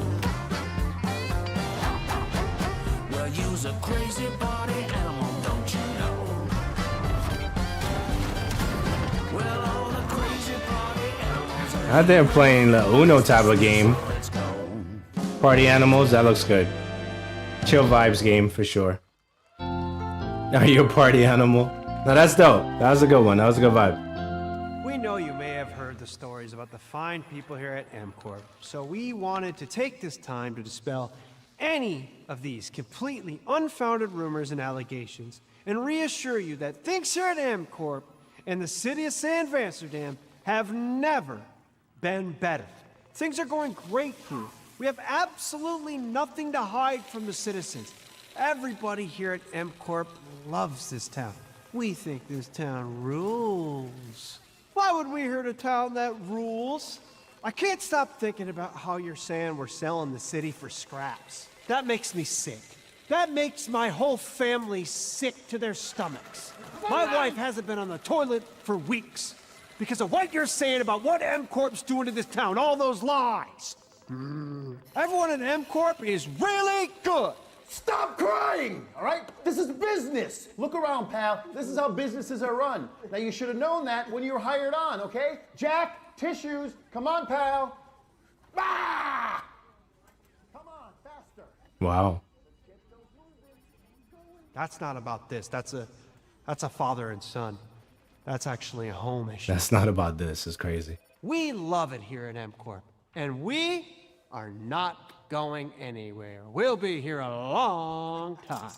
Speaker 17: Well, you's a crazy party animal, don't you know? Well, all the crazy party animals are
Speaker 1: Out there playing the Uno type of game. Party animals, that looks good. Chill vibes game for sure. Are you a party animal? No, that's dope. That was a good one. That was a good vibe.
Speaker 4: We know you may have heard the stories about the fine people here at MCorp, so we wanted to take this time to dispel any of these completely unfounded rumors and allegations and reassure you that things here at MCorp and the city of San Amsterdam have never been better. Things are going great here. We have absolutely nothing to hide from the citizens. Everybody here at MCorp loves this town. We think this town rules. Why would we hurt a town that rules? I can't stop thinking about how you're saying we're selling the city for scraps. That makes me sick. That makes my whole family sick to their stomachs. My wife hasn't been on the toilet for weeks because of what you're saying about what MCorp's doing to this town, all those lies. Everyone at MCorp is really good.
Speaker 7: Stop crying, all right? This is business. Look around, pal. This is how businesses are run. Now, you should have known that when you were hired on, okay? Jack, tissues. Come on, pal. Ah! Come on, faster.
Speaker 1: Wow.
Speaker 4: That's not about this. That's a father and son. That's actually a home issue.
Speaker 1: That's not about this. It's crazy.
Speaker 4: We love it here at MCorp, and we are not going anywhere. We'll be here a long time.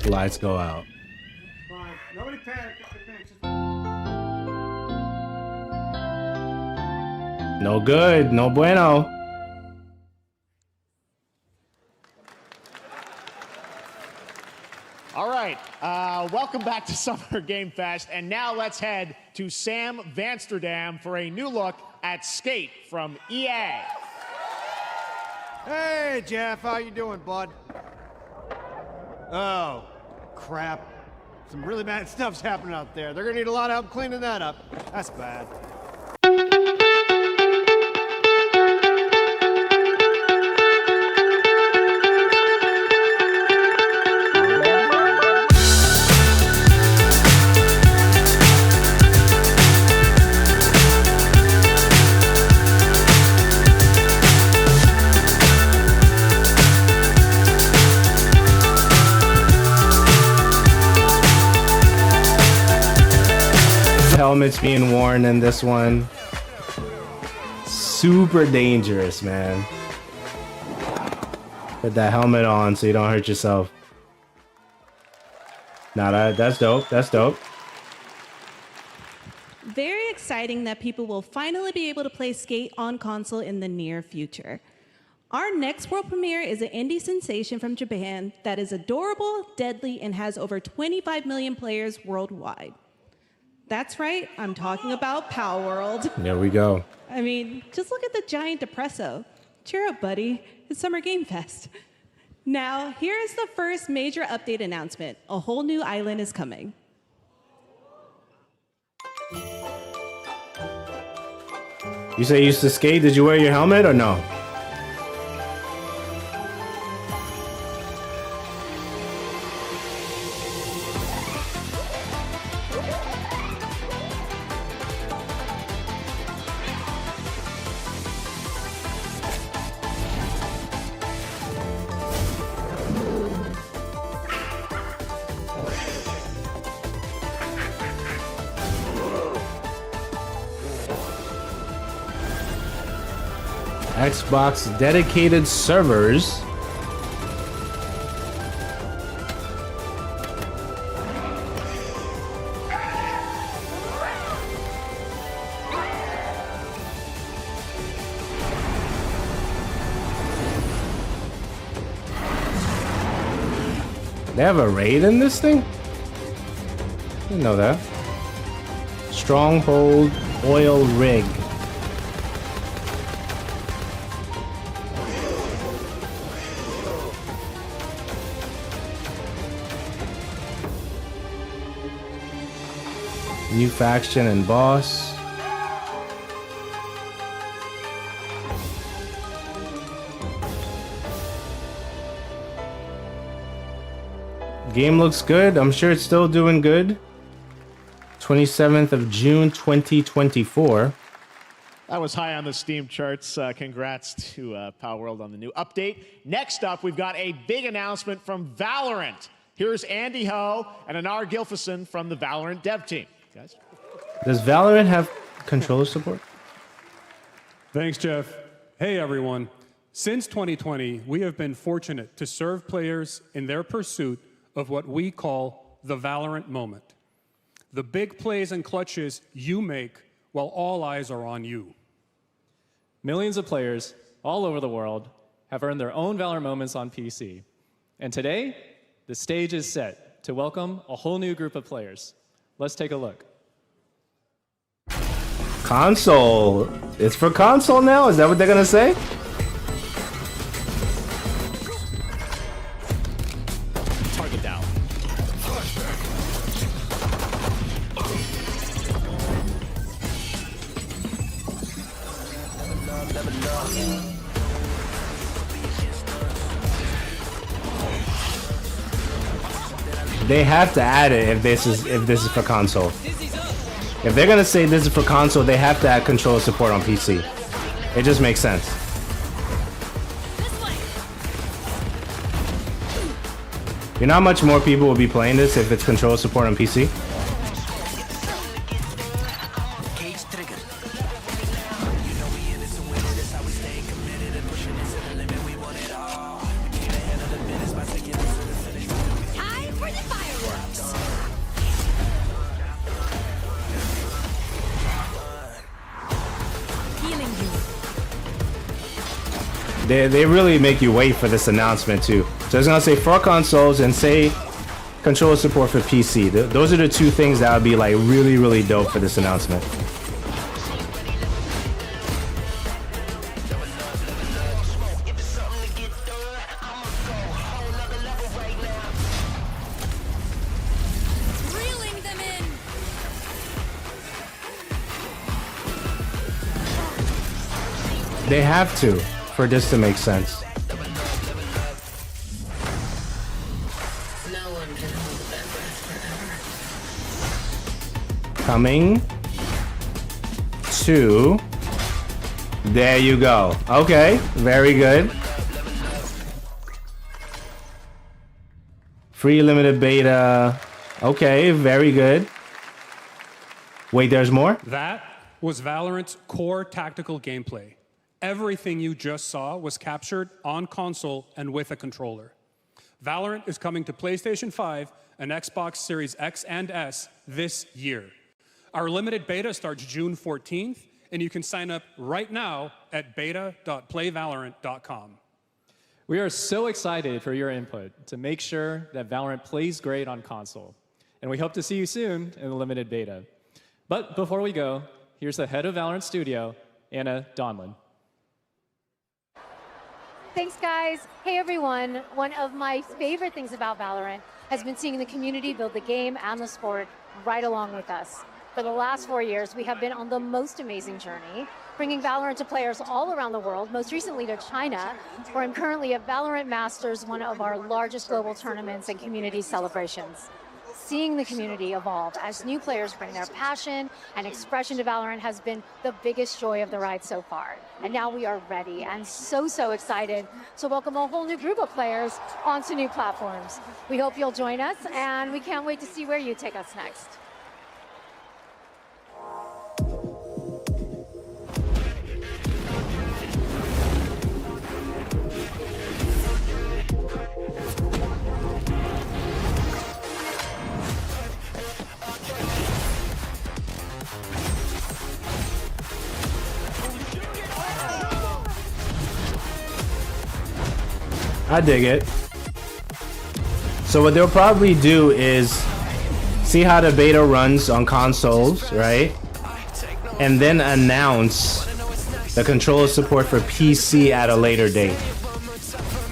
Speaker 1: Lights go out.
Speaker 4: Fine. Nobody panic.
Speaker 1: No good. No bueno.
Speaker 3: All right, welcome back to Summer Game Fest, and now let's head to Sam Amsterdam for a new look at Skate from EA.
Speaker 4: Hey, Jeff, how you doing, bud? Oh, crap. Some really bad stuff's happening out there. They're gonna need a lot of help cleaning that up. That's bad.
Speaker 1: Helmets being worn in this one. Super dangerous, man. Put that helmet on so you don't hurt yourself. Nah, that's dope. That's dope.
Speaker 6: Very exciting that people will finally be able to play Skate on console in the near future. Our next world premiere is an indie sensation from Japan that is adorable, deadly, and has over 25 million players worldwide. That's right, I'm talking about Power World.
Speaker 1: There we go.
Speaker 6: I mean, just look at the giant depresso. Cheer up, buddy. It's Summer Game Fest. Now, here is the first major update announcement. A whole new island is coming.
Speaker 1: You say you used to skate? Did you wear your helmet or no? Xbox dedicated servers. They have a raid in this thing? Didn't know that. Stronghold oil rig. New faction and boss. Game looks good. I'm sure it's still doing good. 27th of June, 2024.
Speaker 3: That was high on the Steam charts. Congrats to Power World on the new update. Next up, we've got a big announcement from Valorant. Here's Andy Ho and Anar Gilfison from the Valorant dev team. Guys.
Speaker 1: Does Valorant have controller support?
Speaker 9: Thanks, Jeff. Hey, everyone. Since 2020, we have been fortunate to serve players in their pursuit of what we call the Valorant moment. The big plays and clutches you make while all eyes are on you.
Speaker 18: Millions of players all over the world have earned their own Valorant moments on PC. And today, the stage is set to welcome a whole new group of players. Let's take a look.
Speaker 1: Console. It's for console now? Is that what they're gonna say?
Speaker 3: Target down.
Speaker 1: They have to add it if this is for console. If they're gonna say this is for console, they have to add controller support on PC. It just makes sense. You know how much more people will be playing this if it's controller support on PC? They really make you wait for this announcement too. So it's gonna say for consoles and say controller support for PC. Those are the two things that would be like really, really dope for this announcement.
Speaker 16: Reeling them in.
Speaker 1: They have to for this to make sense. Coming to, there you go. Okay, very good. Free limited beta. Okay, very good. Wait, there's more?
Speaker 9: That was Valorant's core tactical gameplay. Everything you just saw was captured on console and with a controller. Valorant is coming to PlayStation 5 and Xbox Series X and S this year. Our limited beta starts June 14th, and you can sign up right now at beta.playvalorant.com.
Speaker 18: We are so excited for your input to make sure that Valorant plays great on console. And we hope to see you soon in the limited beta. But before we go, here's the head of Valorant Studio, Anna Donlin.
Speaker 19: Thanks, guys. Hey, everyone. One of my favorite things about Valorant has been seeing the community build the game and the sport right along with us. For the last 4 years, we have been on the most amazing journey, bringing Valorant to players all around the world, most recently to China, where I'm currently at Valorant Masters, one of our largest global tournaments and community celebrations. Seeing the community evolve as new players bring their passion and expression to Valorant has been the biggest joy of the ride so far. And now we are ready and so excited to welcome a whole new group of players onto new platforms. We hope you'll join us, and we can't wait to see where you take us next.
Speaker 1: I dig it. So what they'll probably do is see how the beta runs on consoles, right? And then announce the controller support for PC at a later date.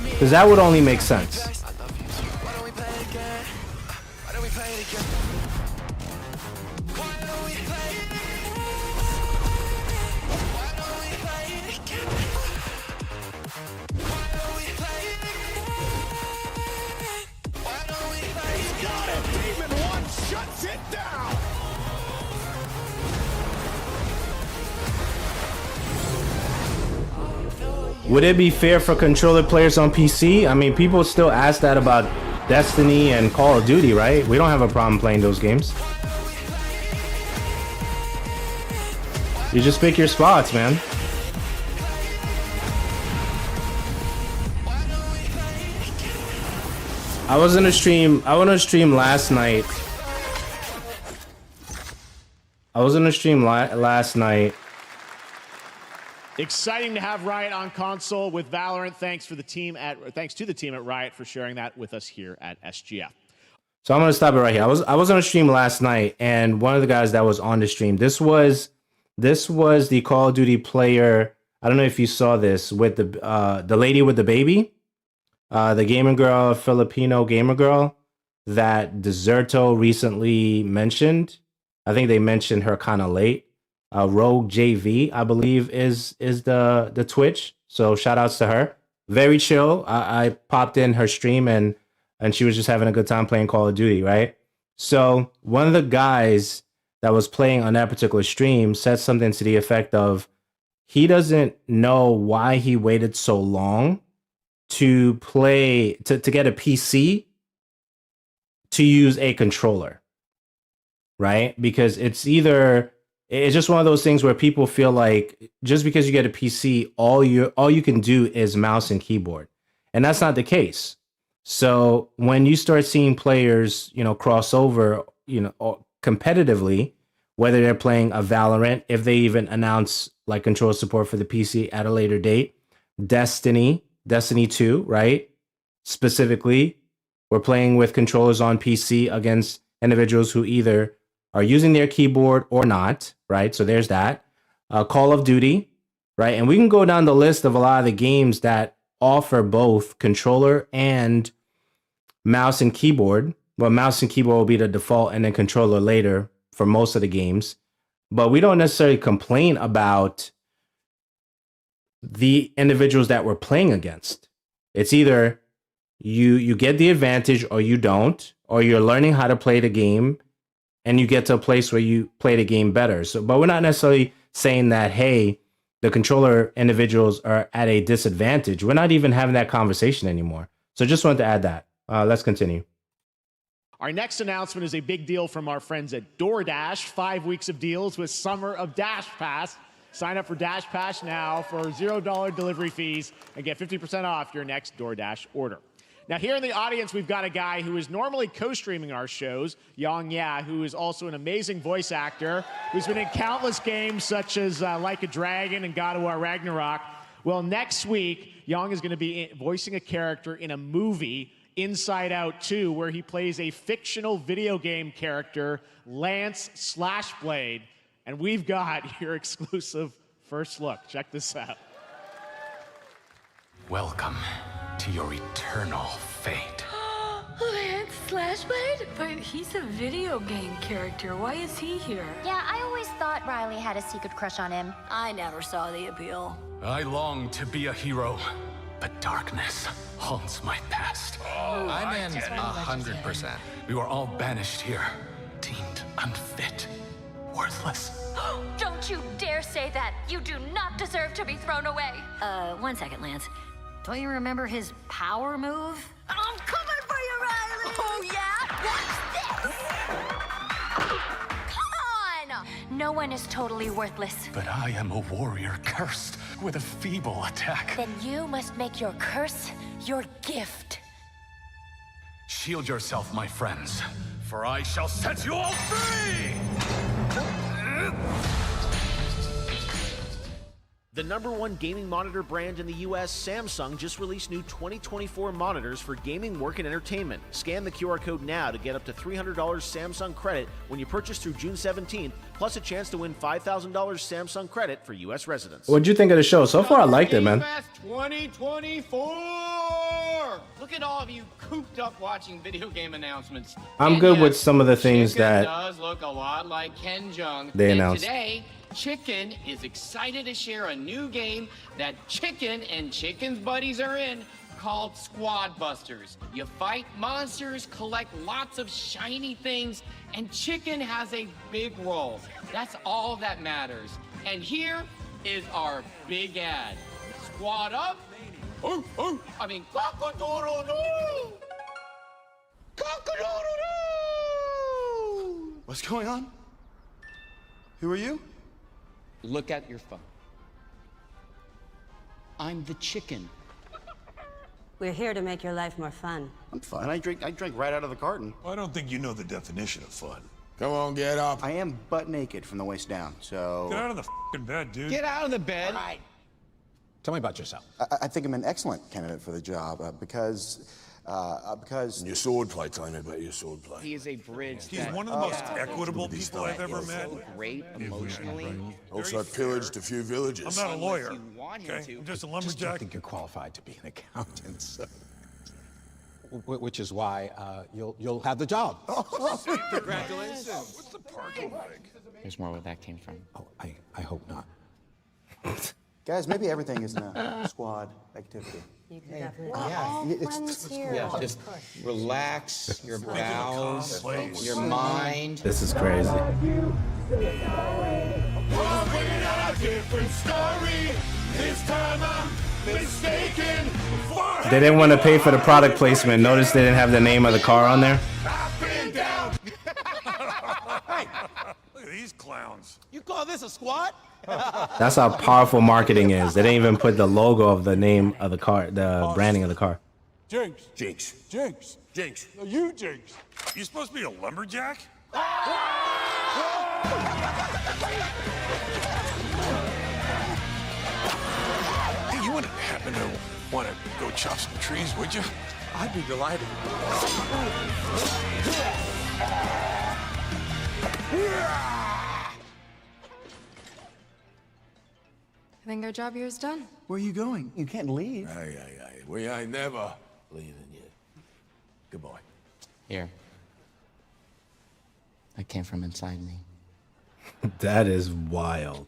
Speaker 1: Because that would only make sense. Would it be fair for controller players on PC? I mean, people still ask that about Destiny and Call of Duty, right? We don't have a problem playing those games. You just pick your spots, man. I was in a stream last night. Last night.
Speaker 3: Exciting to have Riot on console with Valorant. Thanks to the team at Riot for sharing that with us here at SGF.
Speaker 1: So I'm gonna stop it right here. I was on a stream last night, and one of the guys that was on the stream, this was the Call of Duty player. I don't know if you saw this with the lady with the baby, the gamer girl, Filipino gamer girl that Deserto recently mentioned. I think they mentioned her kind of late. Rogue JV, I believe, is the Twitch. So shout outs to her. Very chill. I popped in her stream and she was just having a good time playing Call of Duty, right? So one of the guys that was playing on that particular stream said something to the effect of, he doesn't know why he waited so long to play to get a PC to use a controller, right? Because it's just one of those things where people feel like just because you get a PC, all you can do is mouse and keyboard. And that's not the case. So when you start seeing players, cross over, competitively, whether they're playing a Valorant, if they even announce like controller support for the PC at a later date, Destiny 2, right? Specifically, we're playing with controllers on PC against individuals who either are using their keyboard or not, right? So there's that. Call of Duty, right? And we can go down the list of a lot of the games that offer both controller and mouse and keyboard. Well, mouse and keyboard will be the default and then controller later for most of the games. But we don't necessarily complain about the individuals that we're playing against. It's either you get the advantage or you don't, or you're learning how to play the game and you get to a place where you play the game better. So, but we're not necessarily saying that, hey, the controller individuals are at a disadvantage. We're not even having that conversation anymore. So just wanted to add that. Let's continue.
Speaker 3: Our next announcement is a big deal from our friends at DoorDash. 5 weeks of deals with Summer of Dash Pass. Sign up for Dash Pass now for $0 delivery fees and get 50% off your next DoorDash order. Now, here in the audience, we've got a guy who is normally co-streaming our shows, Yang Ya, who is also an amazing voice actor, who's been in countless games such as Like a Dragon and God of War Ragnarok. Well, next week, Yang is going to be voicing a character in a movie, Inside Out 2, where he plays a fictional video game character, Lance Slashblade. And we've got your exclusive first look. Check this out.
Speaker 17: Welcome to your eternal fate.
Speaker 11: Lance Slashblade? But he's a video game character. Why is he here?
Speaker 16: Yeah, I always thought Riley had a secret crush on him.
Speaker 11: I never saw the appeal.
Speaker 17: I long to be a hero, but darkness haunts my past.
Speaker 20: I'm in 100%.
Speaker 17: We were all banished here, deemed unfit, worthless.
Speaker 16: Don't you dare say that! You do not deserve to be thrown away!
Speaker 11: 1 second, Lance. Don't you remember his power move?
Speaker 16: I'm coming for you, Riley! Oh, yeah? Watch this! Come on! No one is totally worthless.
Speaker 17: But I am a warrior cursed with a feeble attack.
Speaker 16: Then you must make your curse your gift.
Speaker 17: Shield yourself, my friends, for I shall set you all free!
Speaker 21: The #1 gaming monitor brand in the US, Samsung, just released new 2024 monitors for gaming, work, and entertainment. Scan the QR code now to get up to $300 Samsung credit when you purchase through June 17th, plus a chance to win $5,000 Samsung credit for US residents.
Speaker 1: What'd you think of the show? So far, I liked it, man.
Speaker 22: 2024! Look at all of you cooped up watching video game announcements.
Speaker 1: I'm good with some of the things
Speaker 22: Chicken
Speaker 1: that
Speaker 22: does look a lot like Ken Jeong.
Speaker 1: they
Speaker 22: And
Speaker 1: announced.
Speaker 22: Today, Chicken is excited to share a new game that Chicken and Chicken's buddies are in called Squad Busters. You fight monsters, collect lots of shiny things, and Chicken has a big role. That's all that matters. And here is our big ad. Squad up. I mean, cock-a-doodle-doo. Cock-a-doodle-doo.
Speaker 2: What's going on? Who are you?
Speaker 13: Look at your phone. I'm the chicken.
Speaker 15: We're here to make your life more fun.
Speaker 2: I'm fine. I drink right out of the carton.
Speaker 23: I don't think you know the definition of fun.
Speaker 2: Come on, get up. I am butt naked from the waist down, so...
Speaker 23: Get out of the f***ing bed, dude.
Speaker 13: Get out of the bed.
Speaker 2: All right.
Speaker 24: Tell me about yourself.
Speaker 2: I think I'm an excellent candidate for the job because...
Speaker 23: Your swordplay, tell me about your swordplay.
Speaker 10: He is a bridge.
Speaker 23: He's one of the most equitable people I've ever met.
Speaker 10: Great emotionally.
Speaker 23: Also, I pillaged a few villages. I'm not a lawyer,
Speaker 10: okay?
Speaker 23: I'm just a
Speaker 24: I
Speaker 23: lumberjack.
Speaker 24: don't think you're qualified to be an accountant, so. Which is why you'll have the job.
Speaker 23: Congratulations. What's the parking like?
Speaker 13: There's more where that came from.
Speaker 24: Oh, I hope not.
Speaker 2: Guys, maybe everything is in a squad activity.
Speaker 15: You can definitely.
Speaker 13: Yeah, just relax your bowels, your mind.
Speaker 1: This is crazy. They didn't want to pay for the product placement. Notice they didn't have the name of the car on there.
Speaker 23: Look at these clowns.
Speaker 13: You call this a squad?
Speaker 1: That's how powerful marketing is. They didn't even put the logo of the name of the car, the branding of the car.
Speaker 23: Jinx. Jinx. Jinx. Jinx. No, you Jinx. You supposed to be a lumberjack? Hey, you wouldn't happen to want to go chop some trees, would you?
Speaker 13: I'd be delighted.
Speaker 11: I think our job here is done.
Speaker 2: Where are you going? You can't leave.
Speaker 23: Aye. We ain't never leaving you. Goodbye.
Speaker 13: Here. I came from inside me.
Speaker 1: That is wild.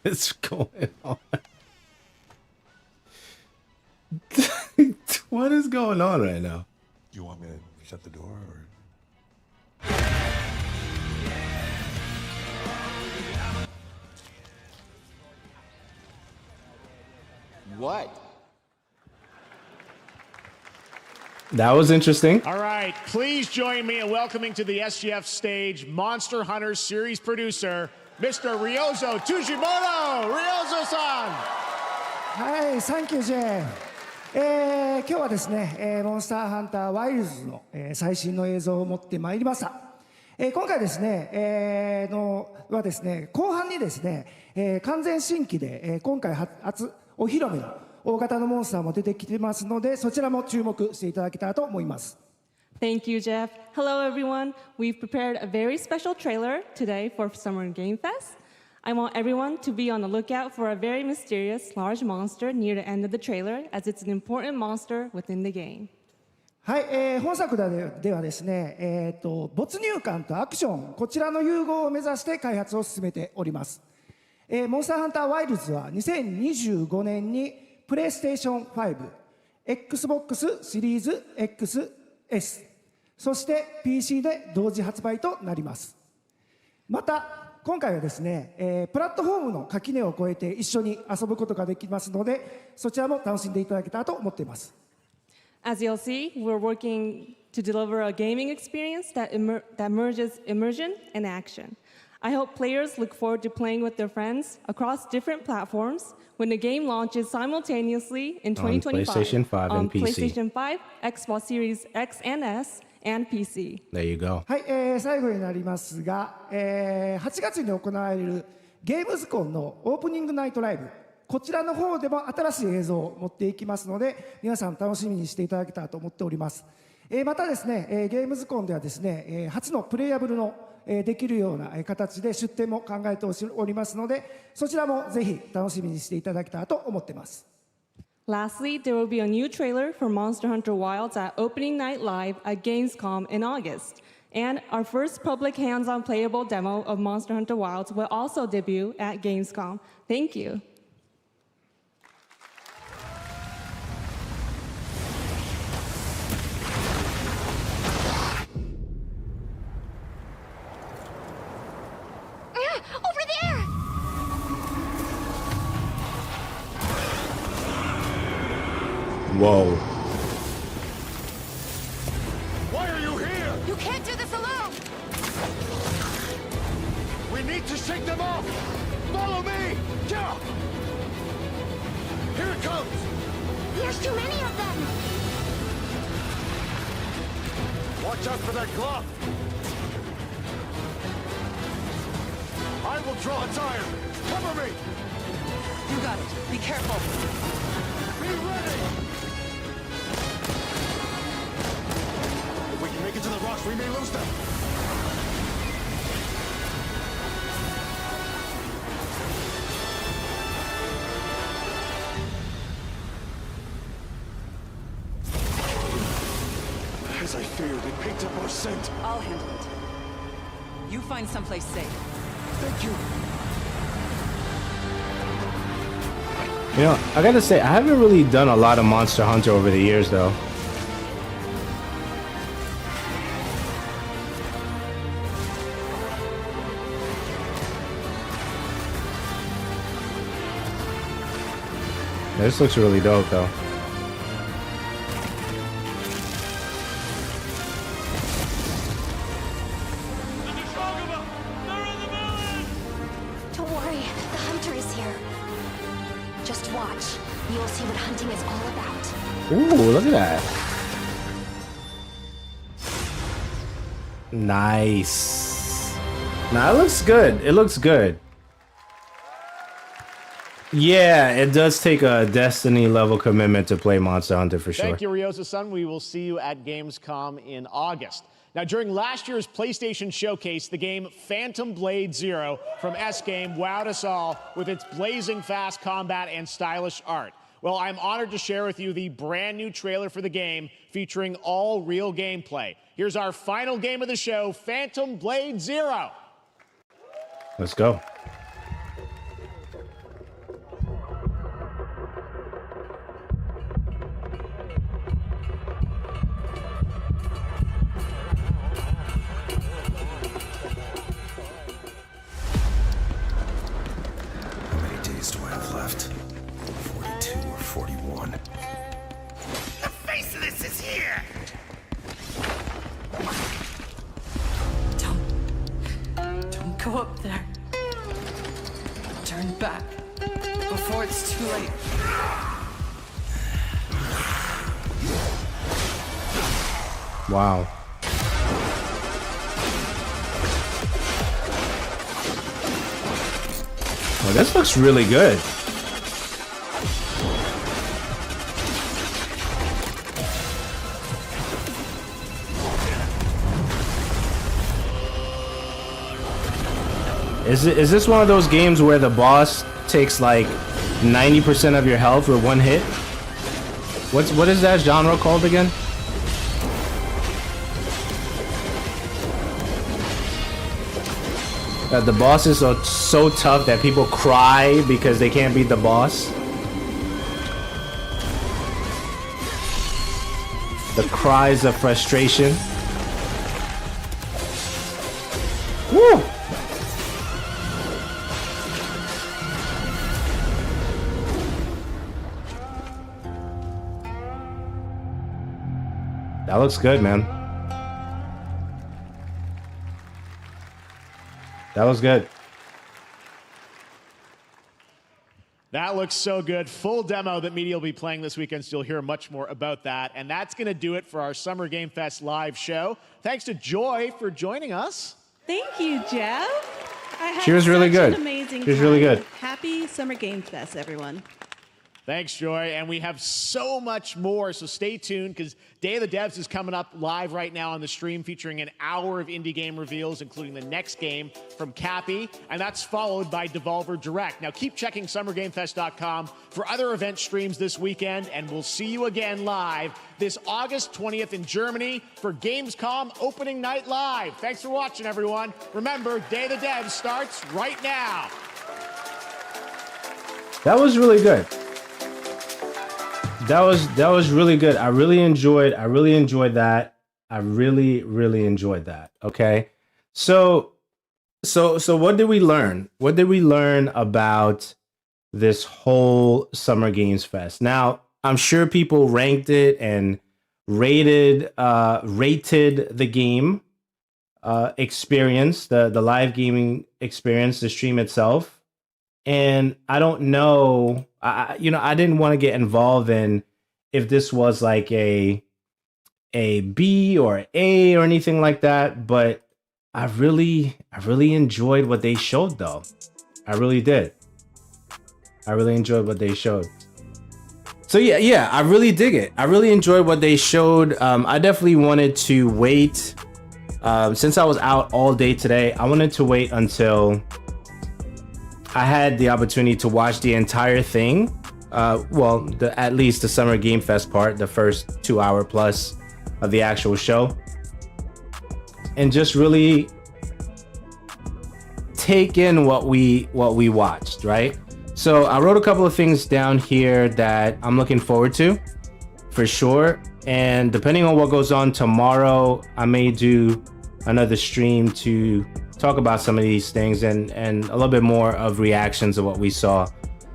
Speaker 1: What's going on? What is going on right now?
Speaker 23: Do you want me to shut the door or?
Speaker 13: What?
Speaker 1: That was interesting.
Speaker 3: All right, please join me in welcoming to the SGF stage Monster Hunter series producer, Mr. Ryozo Tujimoto. Ryozo-san.
Speaker 25: はい、サンキュージェー。今日はですね、モンスターハンターワイルズの、最新の映像を持ってまいりました。今回ですね、はですね、後半にですね、完全新規で、今回初お披露目の大型のモンスターも出てきてますので、そちらも注目していただけたらと思います。
Speaker 6: Thank you, Jeff. Hello, everyone. We've prepared a very special trailer today for Summer Game Fest. I want everyone to be on the lookout for a very mysterious large monster near the end of the trailer, as it's an important monster within the game.
Speaker 25: はい、本作ではですね、没入感とアクション、こちらの融合を目指して開発を進めております。モンスターハンターワイルズは2025年にプレイステーション5、Xbox シリーズ XS、そして PC で同時発売となります。また、今回はですね、プラットフォームの垣根を越えて一緒に遊ぶことができますので、そちらも楽しんでいただけたらと思っています。
Speaker 6: As you'll see, we're working to deliver a gaming experience that merges immersion and action. I hope players look forward to playing with their friends across different platforms when the game launches simultaneously in 2025
Speaker 1: on PlayStation 5 and PC.
Speaker 6: PlayStation 5, Xbox Series X and S, and PC.
Speaker 1: There you go.
Speaker 25: はい、最後になりますが、8月に行われるゲームズコンのオープニングナイトライブ、こちらの方でも新しい映像を持っていきますので、皆さん楽しみにしていただけたらと思っております。またですね、ゲームズコンではですね、初のプレイヤブルのできるような形で出展も考えておりますので、そちらもぜひ楽しみにしていただけたらと思っています。
Speaker 6: Lastly, there will be a new trailer for Monster Hunter Wilds at Opening Night Live at Gamescom in August. And our first public hands-on playable demo of Monster Hunter Wilds will also debut at Gamescom. Thank you.
Speaker 16: Over there!
Speaker 1: Whoa.
Speaker 23: Why are you here?
Speaker 16: You can't do this alone!
Speaker 23: We need to shake them off! Follow me! Yeah! Here it comes!
Speaker 16: There's too many of them!
Speaker 23: Watch out for that glove! I will draw its iron! Cover me!
Speaker 5: You got it. Be careful.
Speaker 23: Be ready! If we can make it to the rocks, we may lose them! As I feared, it picked up our scent.
Speaker 5: I'll handle it. You find someplace safe.
Speaker 23: Thank you.
Speaker 1: You know, I gotta say, I haven't really done a lot of Monster Hunter over the years, though. This looks really dope, though.
Speaker 16: Don't worry, the hunter is here. Just watch. You'll see what hunting is all about.
Speaker 1: Ooh, look at that. Nice. Nah, it looks good. It looks good. Yeah, it does take a Destiny level commitment to play Monster Hunter for sure.
Speaker 3: Thank you, Ryosa-san. We will see you at Gamescom in August. Now, during last year's PlayStation Showcase, the game Phantom Blade Zero from S-Game wowed us all with its blazing fast combat and stylish art. Well, I'm honored to share with you the brand new trailer for the game featuring all real gameplay. Here's our final game of the show, Phantom Blade Zero.
Speaker 1: Let's go.
Speaker 23: How many days do I have left? 42 or 41?
Speaker 17: The Faceless is here!
Speaker 5: Don't go up there. Turn back before it's too late.
Speaker 1: Wow. Well, this looks really good. Is this one of those games where the boss takes like 90% of your health with one hit? What is that genre called again? The bosses are so tough that people cry because they can't beat the boss. The cries of frustration. Woo! That looks good, man. That was good.
Speaker 3: That looks so good. Full demo that media will be playing this weekend, so you'll hear much more about that. And that's going to do it for our Summer Game Fest live show. Thanks to Joy for joining us.
Speaker 6: Thank you, Jeff. I had
Speaker 1: She was really
Speaker 6: such
Speaker 1: good.
Speaker 6: An amazing
Speaker 1: She was really
Speaker 6: time.
Speaker 1: good.
Speaker 6: Happy Summer Game Fest, everyone.
Speaker 3: Thanks, Joy. And we have so much more, so stay tuned because Day of the Devs is coming up live right now on the stream featuring an hour of indie game reveals, including the next game from Cappy, and that's followed by Devolver Direct. Now keep checking SummerGameFest.com for other event streams this weekend, and we'll see you again live this August 20th in Germany for Gamescom Opening Night Live. Thanks for watching, everyone. Remember, Day of the Devs starts right now.
Speaker 1: That was really good. That was really good. I really enjoyed that. I really enjoyed that. Okay. So what did we learn? What did we learn about this whole Summer Games Fest? Now, I'm sure people ranked it and rated the game experience, the live gaming experience, the stream itself. And I don't know, I didn't want to get involved in if this was like a B or A or anything like that, but I really enjoyed what they showed though. I really did. I really enjoyed what they showed. So yeah, I really dig it. I really enjoyed what they showed. I definitely wanted to wait. Since I was out all day today, I wanted to wait until I had the opportunity to watch the entire thing. At least the Summer Game Fest part, the first 2 hour plus of the actual show, and just really take in what we watched, right? So I wrote a couple of things down here that I'm looking forward to for sure. And depending on what goes on tomorrow, I may do another stream to talk about some of these things and a little bit more of reactions of what we saw.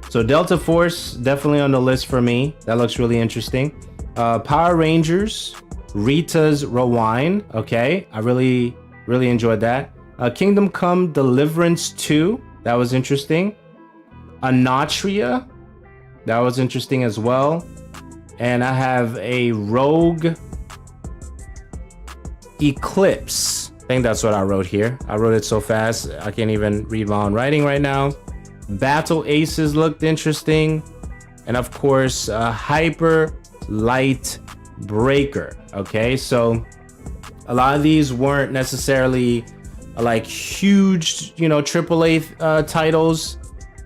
Speaker 1: So Delta Force, definitely on the list for me. That looks really interesting. Power Rangers, Rita's Rewind. Okay, I really enjoyed that. Kingdom Come Deliverance 2, that was interesting. Anatria, that was interesting as well. And I have a Rogue Eclipse. I think that's what I wrote here. I wrote it so fast I can't even read my own writing right now. Battle Aces looked interesting. And of course, Hyper Light Breaker. Okay, so a lot of these weren't necessarily like huge, AAA titles,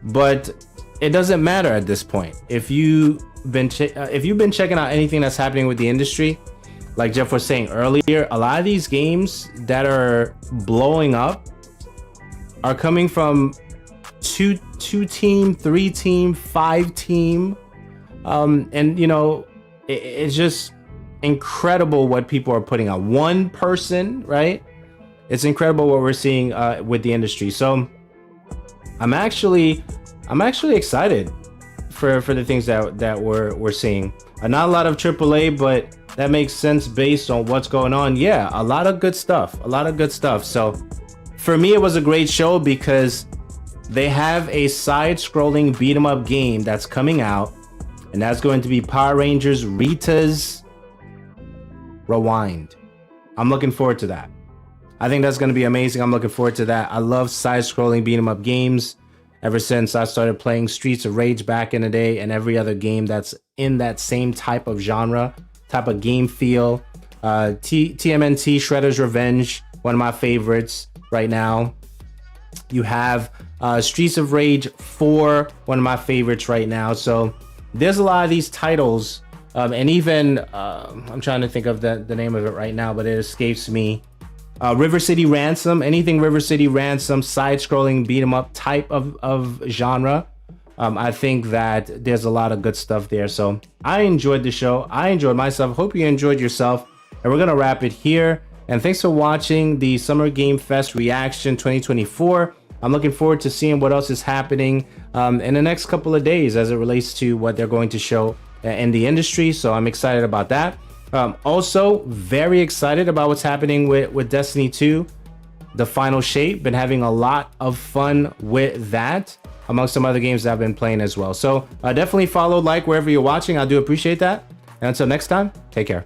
Speaker 1: but it doesn't matter at this point. If you've been checking out anything that's happening with the industry, like Jeff was saying earlier, a lot of these games that are blowing up are coming from two team, 3 team, 5 team, and it's just incredible what people are putting out. One person, right? It's incredible what we're seeing with the industry. So I'm actually excited for the things that we're seeing. Not a lot of AAA, but that makes sense based on what's going on. Yeah, a lot of good stuff. So for me, it was a great show because they have a side-scrolling beat 'em up game that's coming out, and that's going to be Power Rangers Rita's Rewind. I'm looking forward to that. I think that's going to be amazing. I'm looking forward to that. I love side-scrolling beat 'em up games ever since I started playing Streets of Rage back in the day, and every other game that's in that same type of genre, type of game feel. TMNT Shredder's Revenge, one of my favorites right now. You have Streets of Rage 4, one of my favorites right now. So there's a lot of these titles, and even I'm trying to think of the name of it right now, but it escapes me. River City Ransom, anything River City Ransom, side-scrolling beat 'em up type of genre. I think that there's a lot of good stuff there. So I enjoyed the show. I enjoyed myself. Hope you enjoyed yourself. And we're gonna wrap it here. And thanks for watching the Summer Game Fest Reaction 2024. I'm looking forward to seeing what else is happening in the next couple of days as it relates to what they're going to show in the industry. So I'm excited about that. Also very excited about what's happening with Destiny 2, the final shape. Been having a lot of fun with that, amongst some other games that I've been playing as well. So definitely follow, like wherever you're watching. I do appreciate that. And until next time, take care.